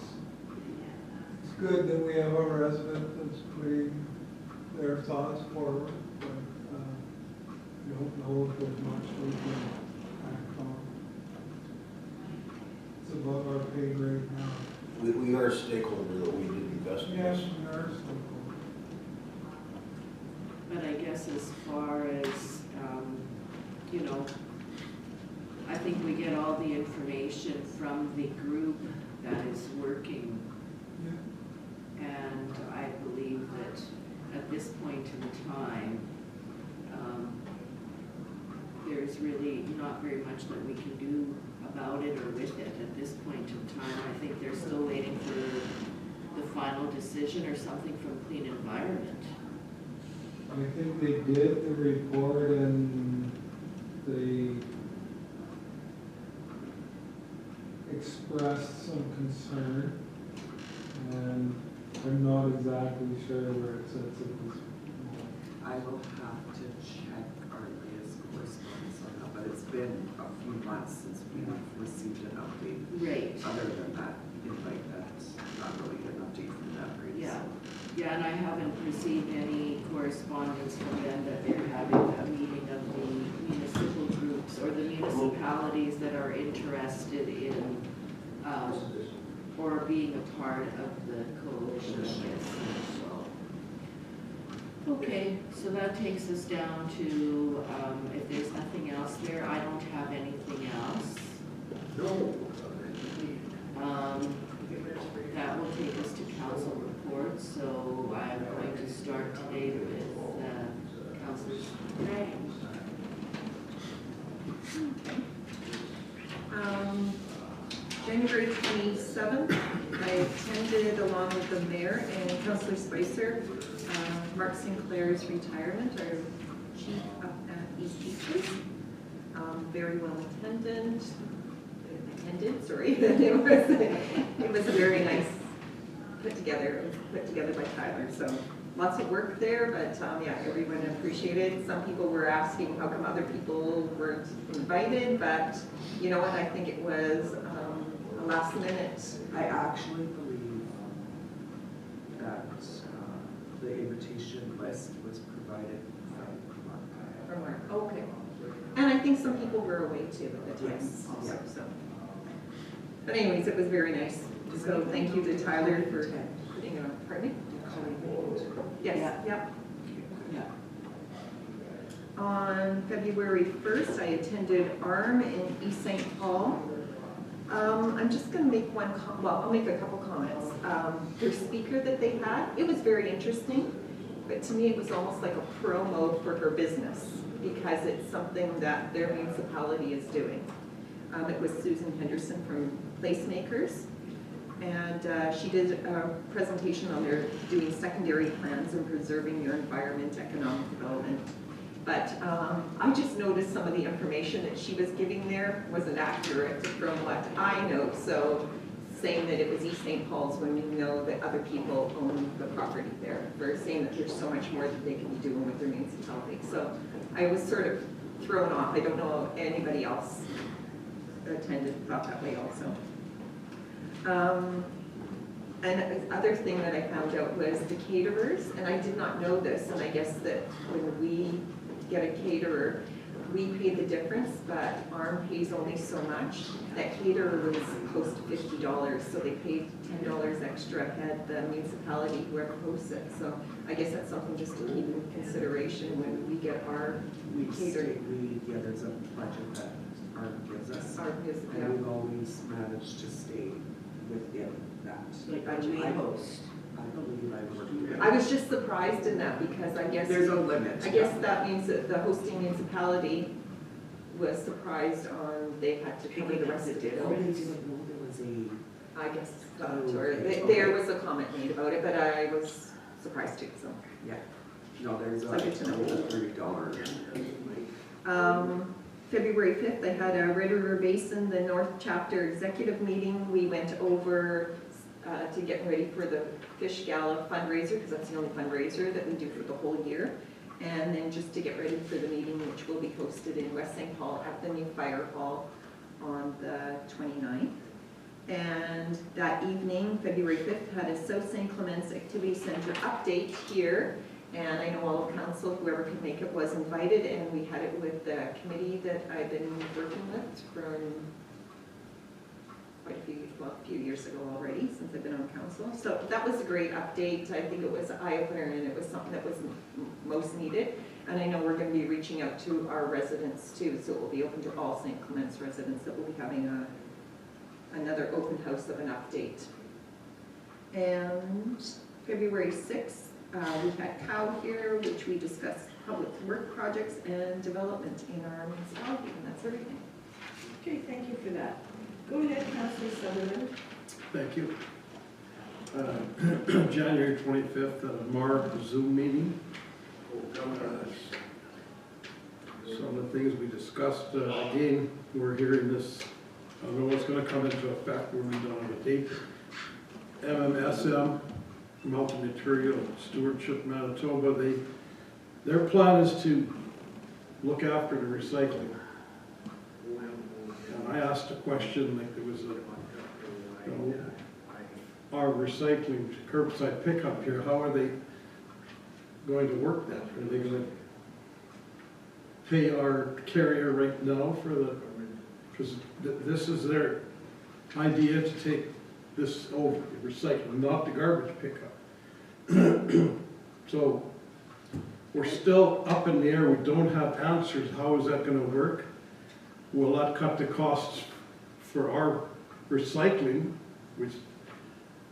good that we have a resident that's putting their thoughts forward, but I don't know if there's much we can act on. It's above our pay grade now. we are a stakeholder that we did invest in Yes, this. we are still. But I guess as far as, you know, I think we get all the information from the group that is working. Yeah. And I believe that at this point in time, there's really not very much that we can do about it or with it at this point in time. I think they're still waiting for the final decision or something from Clean Environment. I think they did the report and they expressed some concern. And I'm not exactly sure where it sits at this moment. I will have to check our latest correspondence on that, but it's been a few months since we've received an update. Right. Other than that, like that's not really an update from that, right? Yeah. So, Yeah, and I haven't received any correspondence from them that they're having a meeting of the municipal groups or the municipalities that are interested in, or being a part of the coalition, I guess, so. Okay, so that takes us down to, if there's nothing else there, I don't have anything else. No. That will take us to council reports, so I'm going to start today with Councilor Strange. January 26th, 7th, I attended along with the mayor and Councillor Spicer, Mark Sinclair's retirement, our chief up at East Beaches. Very well attended, sorry. It was a very nice put together by Tyler, so lots of work there, but yeah, everyone appreciated. Some people were asking how come other people weren't invited, but you know what, I think it was a last minute. I actually believe that the invitation list was provided from Mark. Okay. And I think some people were away too at the time Yes, also, yeah. so. But anyways, it was very nice. So thank you to Tyler for putting it on. Pardon me? Yes, Yeah. yep. Yeah. On February 1st, I attended ARM in East St. Paul. I'm just going to make I'll make a couple comments. Their speaker that they had, it was very interesting, but to me it was almost like a promo for her business because it's something that their municipality is doing. It was Susan Henderson from Placemakers, and she did a presentation on their doing secondary plans and preserving your environment, economic development. But I just noticed some of the information that she was giving there wasn't accurate from what I know. So saying that it was East St. Paul's when we know that other people own the property there. They're saying that there's so much more that they can be doing with their municipality. So I was sort of thrown off. I don't know if anybody else thought that way also. And the other thing that I found out was the caterers, and I did not know this, and I guess that when we get a caterer, we pay the difference, but ARM pays only so much. That caterer was close to $50, so they paid $10 extra had the municipality, whoever hosts it. So I guess that's something just to keep in consideration when we get our catering. Yeah, there's a budget that ARM gives us, and we've always managed to stay within that. Like our main host. I believe I worked there. I was just surprised in that because I guess There's a limit. I guess that means that the hosting municipality was surprised on they had to cover the rest of it. Oh, they didn't know there was a, I guess that, Oh, or okay. there was a comment made about it, but I was surprised too, so. yeah, no, there's a It's good to know. $30. February 5th, I had a Red River Basin, the North Chapter Executive Meeting. We went over to get ready for the Fish Gala fundraiser, because that's the only fundraiser that we do for the whole year. And then just to get ready for the meeting, which will be hosted in West St. Paul at the new fire hall on the 29th. And that evening, February 5th, had a South St. Clements Activity Center update here. And I know all of council, whoever could make it, was invited, and we had it with the committee that I've been working with from quite a few years ago already, since I've been on council. So that was a great update. I think it was an eye-opener, and it was something that was most needed. And I know we're going to be reaching out to our residents too, so it will be open to all St. Clements residents that will be having another open house of an update. And February 6th, we had COW here, which we discussed public work projects and development in our municipality, and that's everything. Okay, thank you for that. Go ahead, Councilor Sutherland. Thank you. January 25th, MAR Zoom meeting. Some of the things we discussed, again, we're hearing this, I don't know what's going to come into effect when we don't have a date. MMSM, Mountain Material Stewardship Manitoba, their plan is to look after the recycling. And I asked a question, like there was our recycling curbside pickup here, how are they going to work that? Are they going to pay our carrier right now for because this is their idea to take this over, recycling, not the garbage pickup. So we're still up in the air. We don't have answers. How is that going to work? Will that cut the costs for our recycling?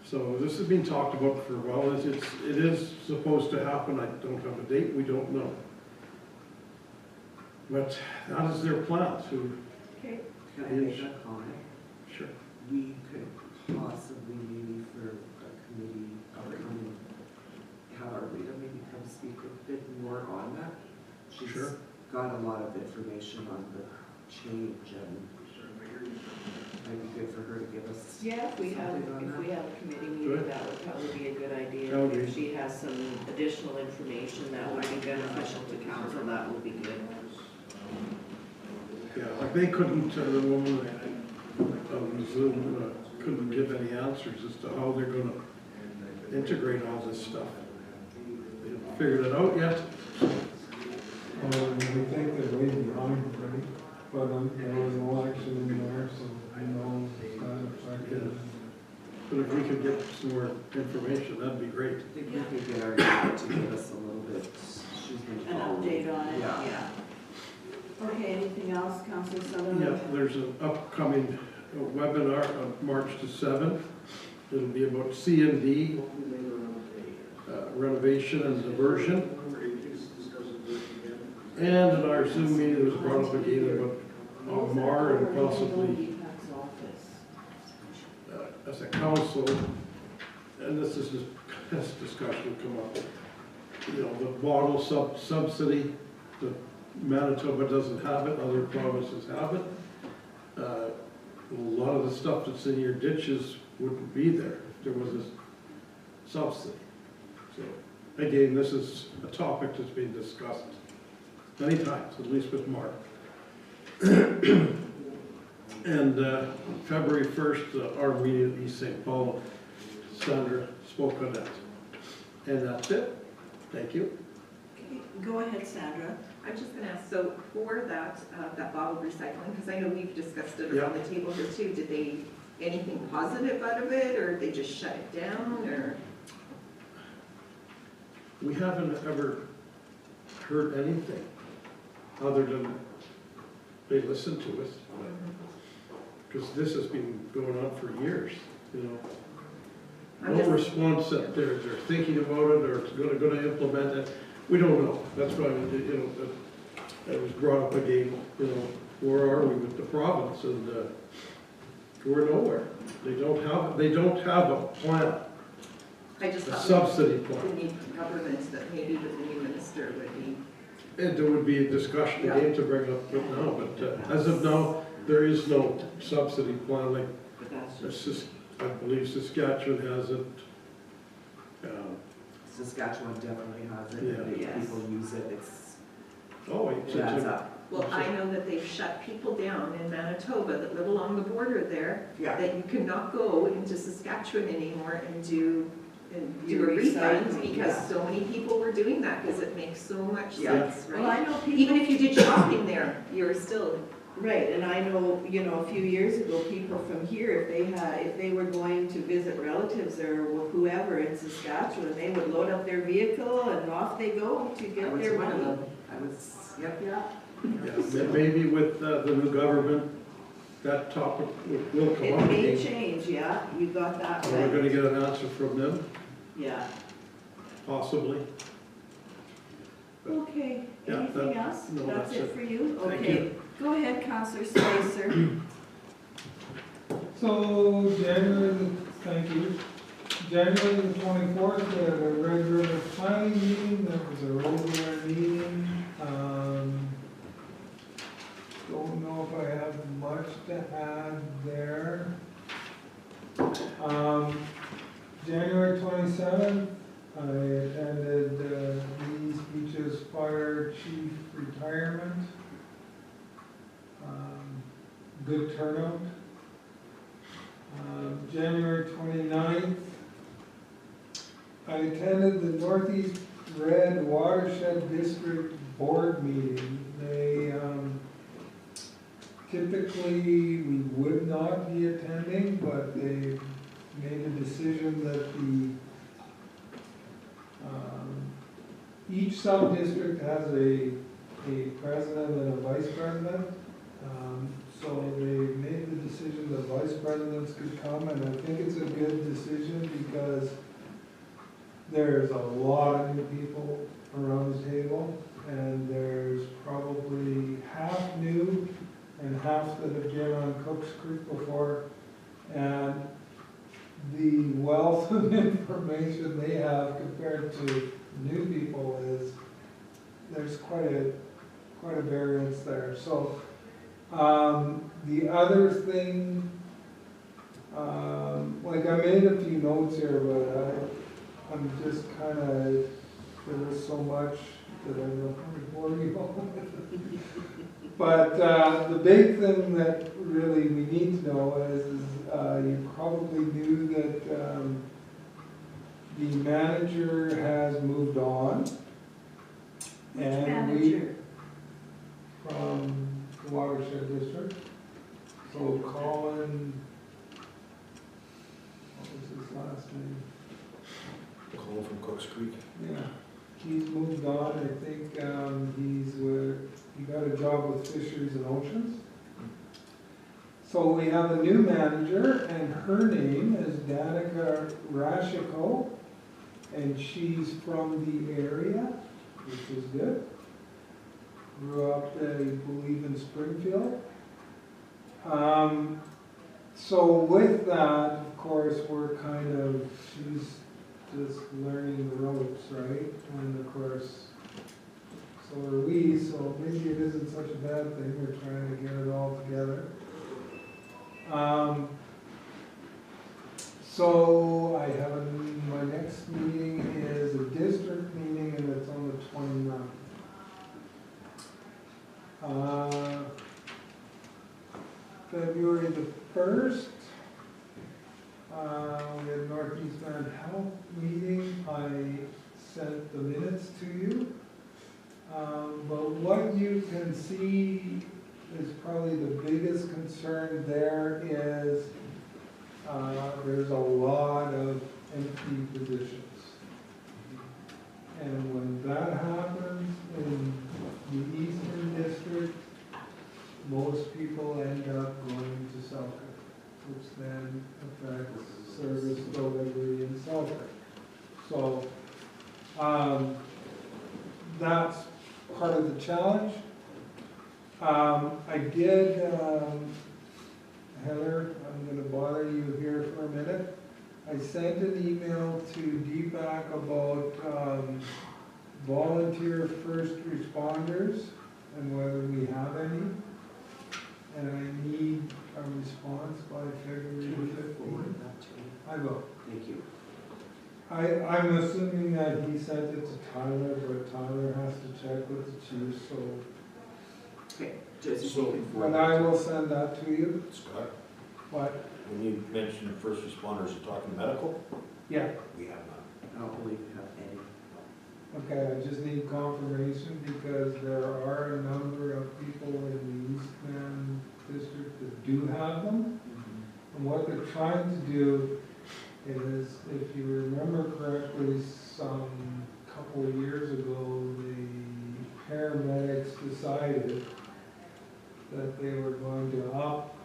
So this has been talked about for a while. It is supposed to happen. I don't have a date. We don't know. But that is their plan to. Okay. Can I make a comment? Sure. We could possibly maybe for a committee upcoming, have Arleta maybe come speak a bit more on that. She's Sure. got a lot of information on the change and might be good for her to give us. Yeah, if we have a committee meeting, Good. that would probably be a good idea. That would If be- she has some additional information that would be beneficial to council, that would be good. Yeah, like they couldn't, the woman on Zoom couldn't give any answers as to how they're gonna integrate all this stuff. They haven't figured it out yet. We think they're way behind, right? But there was an election in there, so who knows if that affected. But if we could get some more information, that'd be great. I think we could get Arleta to give us a little bit, she's been An following. update on it, Yeah. yeah. Okay, anything else, Councilor Sutherland? Yeah, there's an upcoming webinar on March the 7th. It'll be about C&D, renovation and diversion. And in our Zoom meeting, it was brought up again about Mar and possibly as a council, and this discussion will come up. You know, the bottle subsidy, the Manitoba doesn't have it, other provinces have it. A lot of the stuff that's in your ditches wouldn't be there if there was a subsidy. So, again, this is a topic that's been discussed many times, at least with Mark. And February 1st, our meeting at East St. Paul, Sandra spoke on that. And that's it. Thank you. Okay, go ahead, Sandra. I'm just gonna ask, so for that, that bottle recycling, because I know we've discussed it around the table here too, did they, anything positive out of it, or they just shut it down, or? We haven't ever heard anything other than they listen to us. Because this has been going on for years, you know. I'm No just- response that they're thinking about it or gonna implement it. We don't know. That's why, you know, that was brought up again, you know, where are we with the province? And we're nowhere. They don't have a plan, I just a thought subsidy we plan. need government, that maybe with the new minister would be. And there would be a discussion again to bring up with now, but as of now, there is no subsidy plan like But that's it's just, I believe Saskatchewan has it. Saskatchewan definitely has it, Yeah. and Yes. people use it, it's, Oh, it adds up. Well, I know that they've shut people down in Manitoba that live along the border there, Yeah. that you cannot go into Saskatchewan anymore and do a Do refund, recycling, because yeah. so many people were doing that, because it makes so much Yeah. sense, Well, right? I know people. Even if you did shopping there, you're still, Right, and I know, you know, a few years ago, people from here, if they were going to visit relatives or whoever in Saskatchewan, they would load up their vehicle and off they go to I get was their one of money. them, I was, yep. Yeah, Yeah, maybe with the new government, that topic will come it up may again. change, yeah, you got that Are we right, gonna get an answer from them, yeah. possibly? Okay, Yeah, anything that- else? no, That's that's it it. for you? Thank Okay, go ahead, Counselor Spicer. So thank you. January the 24th, we had a Red River planning meeting, that was a regular meeting. Don't know if I have much to add there. January 27th, I attended Lee's Beaches Fire Chief Retirement. Good turnout. January 29th, I attended the Northeast Red Watershed District Board meeting. They, typically, we would not be attending, but they made a decision that each sub-district has a president and a vice president. So they made the decision that vice presidents could come, and I think it's a good decision because there's a lot of new people around the table, and there's probably half new and half that have been on Cooks Creek before. And the wealth of information they have compared to new people is, there's quite a variance there. So, the other thing, like I made a few notes here, but I'm just kind of, there was so much that I don't want to bore you all with. But the big thing that really we need to know is you probably knew that the manager has moved on. Which And manager? from the watershed district. So Colin, what was his last name? Calling from Cooks Creek. Yeah, he's moved on. I think he got a job with Fisheries and Oceans. So we have a new manager, and her name is Danica Rashiko, and she's from the area, which is good. Grew up, I believe, in Springfield. So with that, of course, she's just learning the ropes, right? And of course, so are we, so maybe it isn't such a bad thing. We're trying to get it all together. So I have, my next meeting is a district meeting, and it's on the 29th. February the 1st, we had Northeast Land Health meeting. I sent the minutes to you. But what you can see is probably the biggest concern there is there's a lot of empty positions. And when that happens in the Eastern District, most people end up going to Selkirk, which then affects service delivery in Selkirk. So that's part of the challenge. I did, Heather, I'm going to bother you here for a minute. I sent an email to Deepak about volunteer first responders and whether we have any. And I need a response by February 15th. I will. Thank you. I'm assuming that he sent it to Tyler, but Tyler has to check with the chief, so. Okay, just So- looking for But I will send that to you. Scott, But, when you mentioned first responders, you're talking medical? yeah, We have none. I don't believe we have any. okay, I just need confirmation because there are a number of people in the Eastman district that do have them. And what they're trying to do is, if you remember correctly, some couple of years ago, the paramedics decided that they were going to up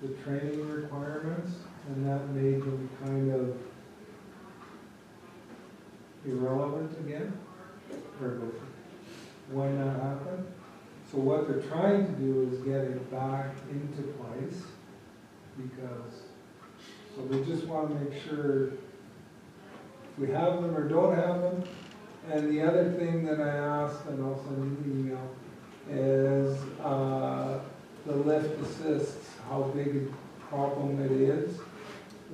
the training requirements, and that made them kind of irrelevant again, or when that happened. So what they're trying to do is get it back into place, because, so they just want to make sure if we have them or don't have them. And the other thing that I asked, and I'll send you an email, is the lift assists, how big a problem it is,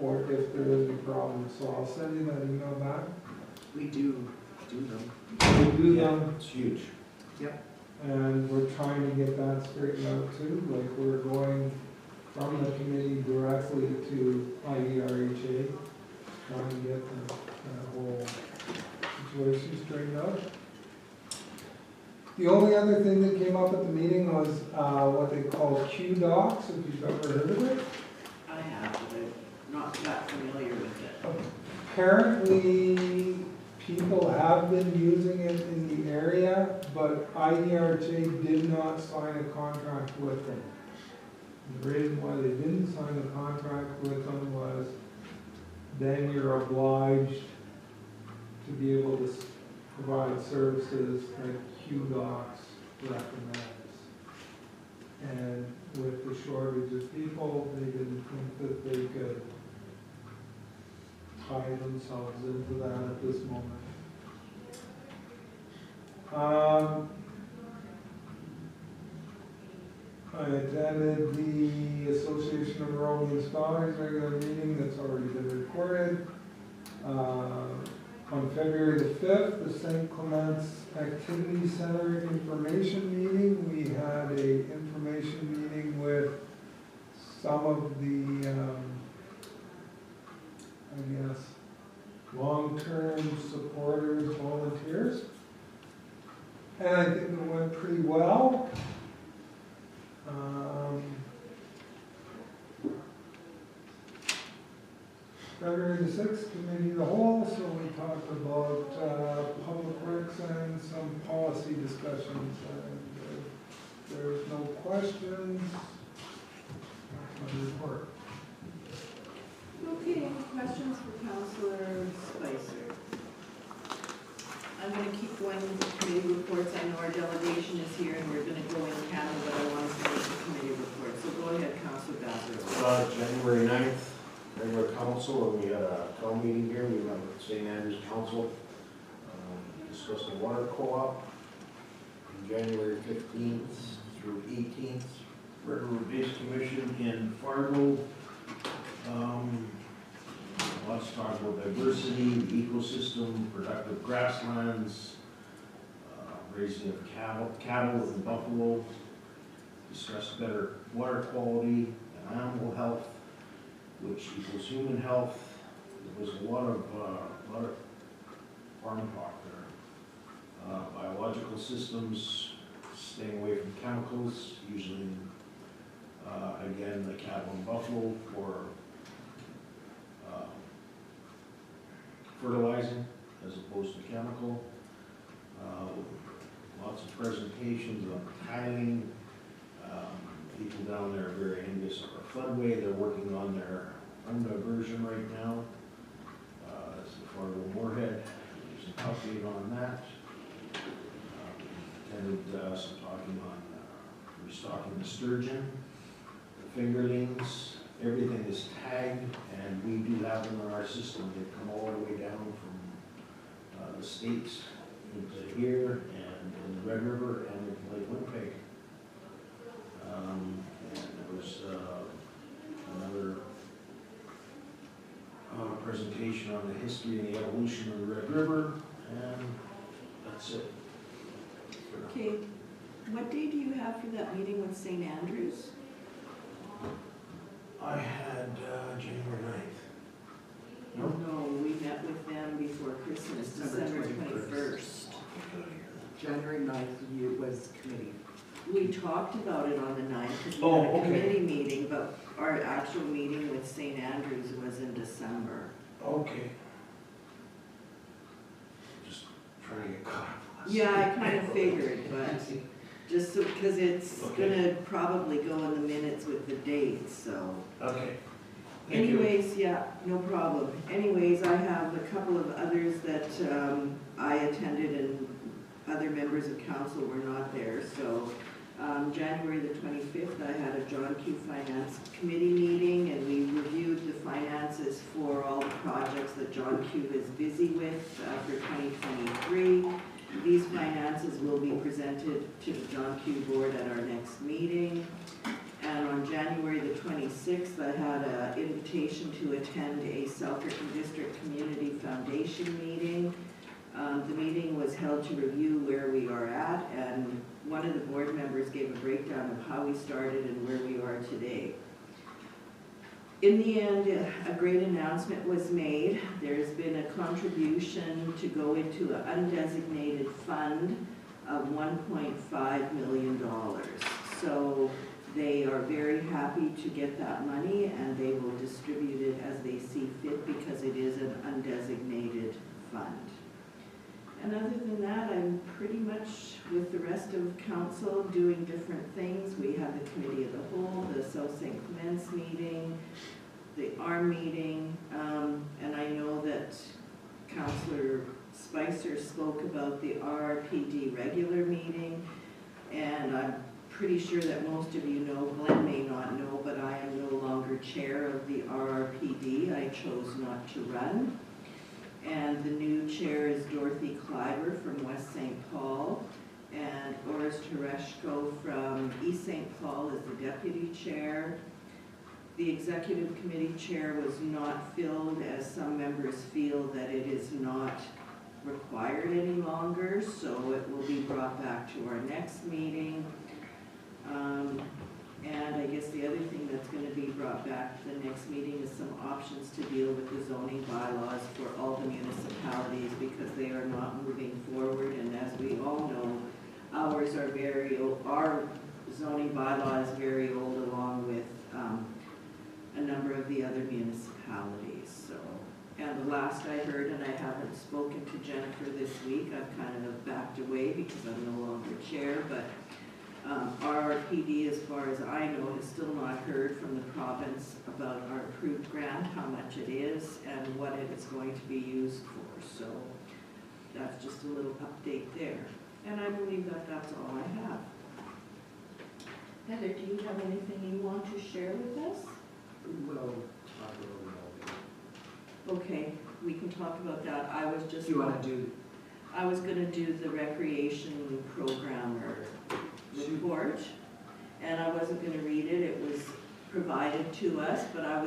or if there is a problem. So I'll send you that email back. We do them. We do them, It's huge. and we're trying to get that straightened out too. Like, we're going from the committee directly to IERHA, trying to get that whole situation straightened out. The only other thing that came up at the meeting was what they call Q docs, if you've ever heard of it. I have, but I'm not that familiar with it. Apparently, people have been using it in the area, but IERJ did not sign a contract with them. The reason why they didn't sign a contract with them was then you're obliged to be able to provide services that QDocs recommends. And with the shortage of people, they didn't think that they could tie themselves into that at this moment. I attended the Association of Rural Municipalities regular meeting that's already been recorded. On February the 5th, the St. Clements Activity Center information meeting. We had a information meeting with some of the, I guess, long-term supporters, volunteers. And I think it went pretty well. February the 6th, committee of the whole, so we talked about public works and some policy discussions. And there's no questions. That's my report. Okay, any questions for Councillor Spicer? I'm gonna keep going with the committee reports. I know our delegation is here and we're gonna go in Canada, but I want to finish the committee report. So go ahead, Councillor Bathurst. January 9th, regular council, and we had a town meeting here. We met with St. Andrews Council, discussed the water co-op. On January 15th through 18th, River Base Commission in Fargo. Let's talk about diversity, ecosystem, productive grasslands, raising of cattle and buffalo, discuss better water quality and animal health, which equals human health. There was a lot of farm talk there. Biological systems, staying away from chemicals, usually, again, the cattle and buffalo for fertilizing as opposed to chemical. Lots of presentations on tiling. People down there are very envious of our floodway. They're working on their own diversion right now. That's the Fargo Moorhead. There's an update on that. Attended some talking on restocking the sturgeon, the fingerlings. Everything is tagged, and we do have them in our system. They come all the way down from the States into here, and in the Red River, and in Lake Winnipeg. And there was another presentation on the history and the evolution of the Red River, and that's it. Okay, what day do you have for that meeting with St. Andrews? I had January 9th. No, we met with them before Christmas, December 21st. January 9th, was committee. We talked about it on the 9th, because we Oh, had a okay. committee meeting, but our actual meeting with St. Andrews was in December. Okay. Just trying to get caught up. Yeah, I kind of figured, but just so, because it's Okay. gonna probably go in the minutes with the dates, so. Okay. Thank you. Anyways, yeah, no problem. Anyways, I have a couple of others that I attended and other members of council were not there. So January the 25th, I had a John Q Finance Committee meeting, and we reviewed the finances for all the projects that John Q is busy with for 2023. These finances will be presented to the John Q board at our next meeting. And on January the 26th, I had an invitation to attend a Selkirk District Community Foundation meeting. The meeting was held to review where we are at, and one of the board members gave a breakdown of how we started and where we are today. In the end, a great announcement was made. There's been a contribution to go into an undesignated fund of $1.5 million. So they are very happy to get that money, and they will distribute it as they see fit because it is an undesignated fund. And other than that, I'm pretty much with the rest of council doing different things. We have the committee of the whole, the South St. Clements meeting, the ARM meeting, and I know that Councillor Spicer spoke about the RRPD regular meeting, and I'm pretty sure that most of you know, Glenn may not know, but I am no longer chair of the RRPD. I chose not to run. And the new chair is Dorothy Kleiber from West St. Paul, and Oris Tereshko from East St. Paul is the deputy chair. The executive committee chair was not filled, as some members feel that it is not required any longer, so it will be brought back to our next meeting. And I guess the other thing that's going to be brought back to the next meeting is some options to deal with the zoning bylaws for all the municipalities, because they are not moving forward, and as we all know, ours are very old, our zoning bylaw is very old, along with a number of the other municipalities, so. And the last I heard, and I haven't spoken to Jennifer this week, I've kind of backed away because I'm no longer chair, but RRPD, as far as I know, has still not heard from the province about our approved grant, how much it is, and what it is going to be used for. So that's just a little update there. And I believe that that's all I have. Heather, do you have anything you want to share with us? We'll talk a little bit. Okay, we can talk about that. I was just. Do you want to do? I was gonna do the recreation programmer report, and I wasn't gonna read it. It was provided to us, but I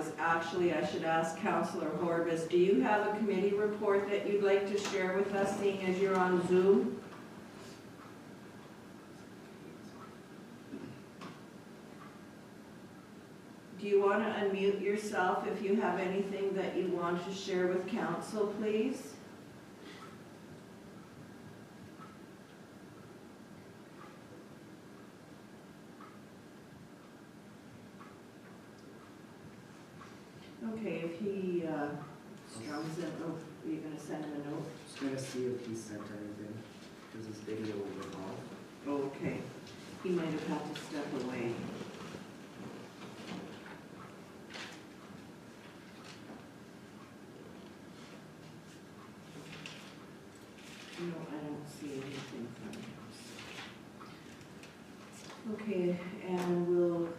should ask Councillor Horbus, do you have a committee report that you'd like to share with us, seeing as you're on Zoom? Do you want to unmute yourself if you have anything that you want to share with council, please? Okay, if he strums it, oh, are you going to send him a note? Just going to see if he sent anything, because his video went off. Okay, he might have had to step away. No, I don't see anything from him. Okay, and we'll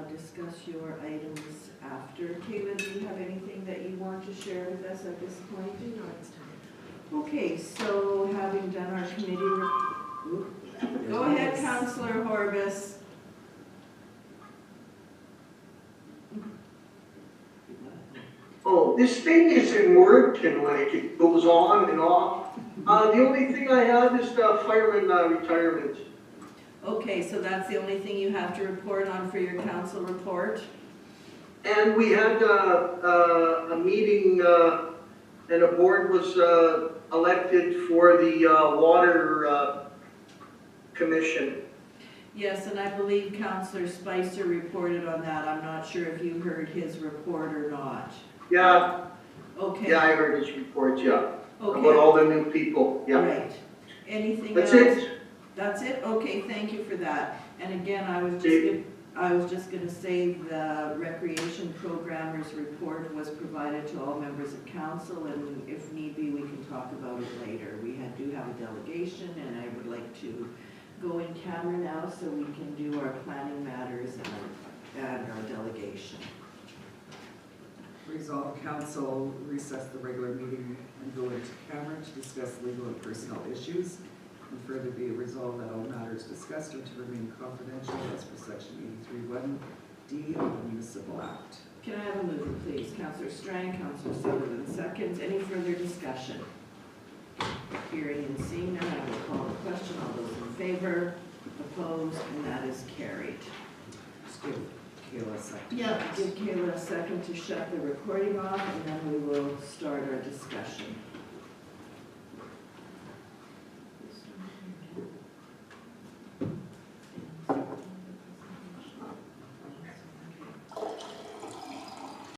discuss your items after. Kayla, do you have anything that you want to share with us at this point? No, it's time. Okay, so having done our committee, go ahead, Councillor Horbus. Oh, this thing isn't working, like it goes on and off. The only thing I have is the fireman retirement. Okay, so that's the only thing you have to report on for your council report? And we had a meeting, and a board was elected for the water commission. Yes, and I believe Councillor Spicer reported on that. I'm not sure if you heard his report or not. Yeah, Okay. yeah, I heard his report, yeah. About Okay, all the new people, yeah. right. Anything else? That's it. That's it? Okay, thank you for that. And again, I was just gonna say the recreation programmer's report was provided to all members of council, and if need be, we can talk about it later. We do have a delegation, and I would like to go in camera now so we can do our planning matters and our delegation. Resolve council recess the regular meeting and go into camera to discuss legal and personnel issues. And further be it resolved that all matters discussed are to remain confidential as per section 83(1)(d) of the Municipal Act. Can I have a mover, please? Councillor Strang, Councillor Sullivan, seconds. Any further discussion? Hearing and seeing none, I will call the question. All those in favor, opposed, and that is carried. Just give Kayla a second. Yeah, give Kayla a second to shut the recording off, and then we will start our discussion.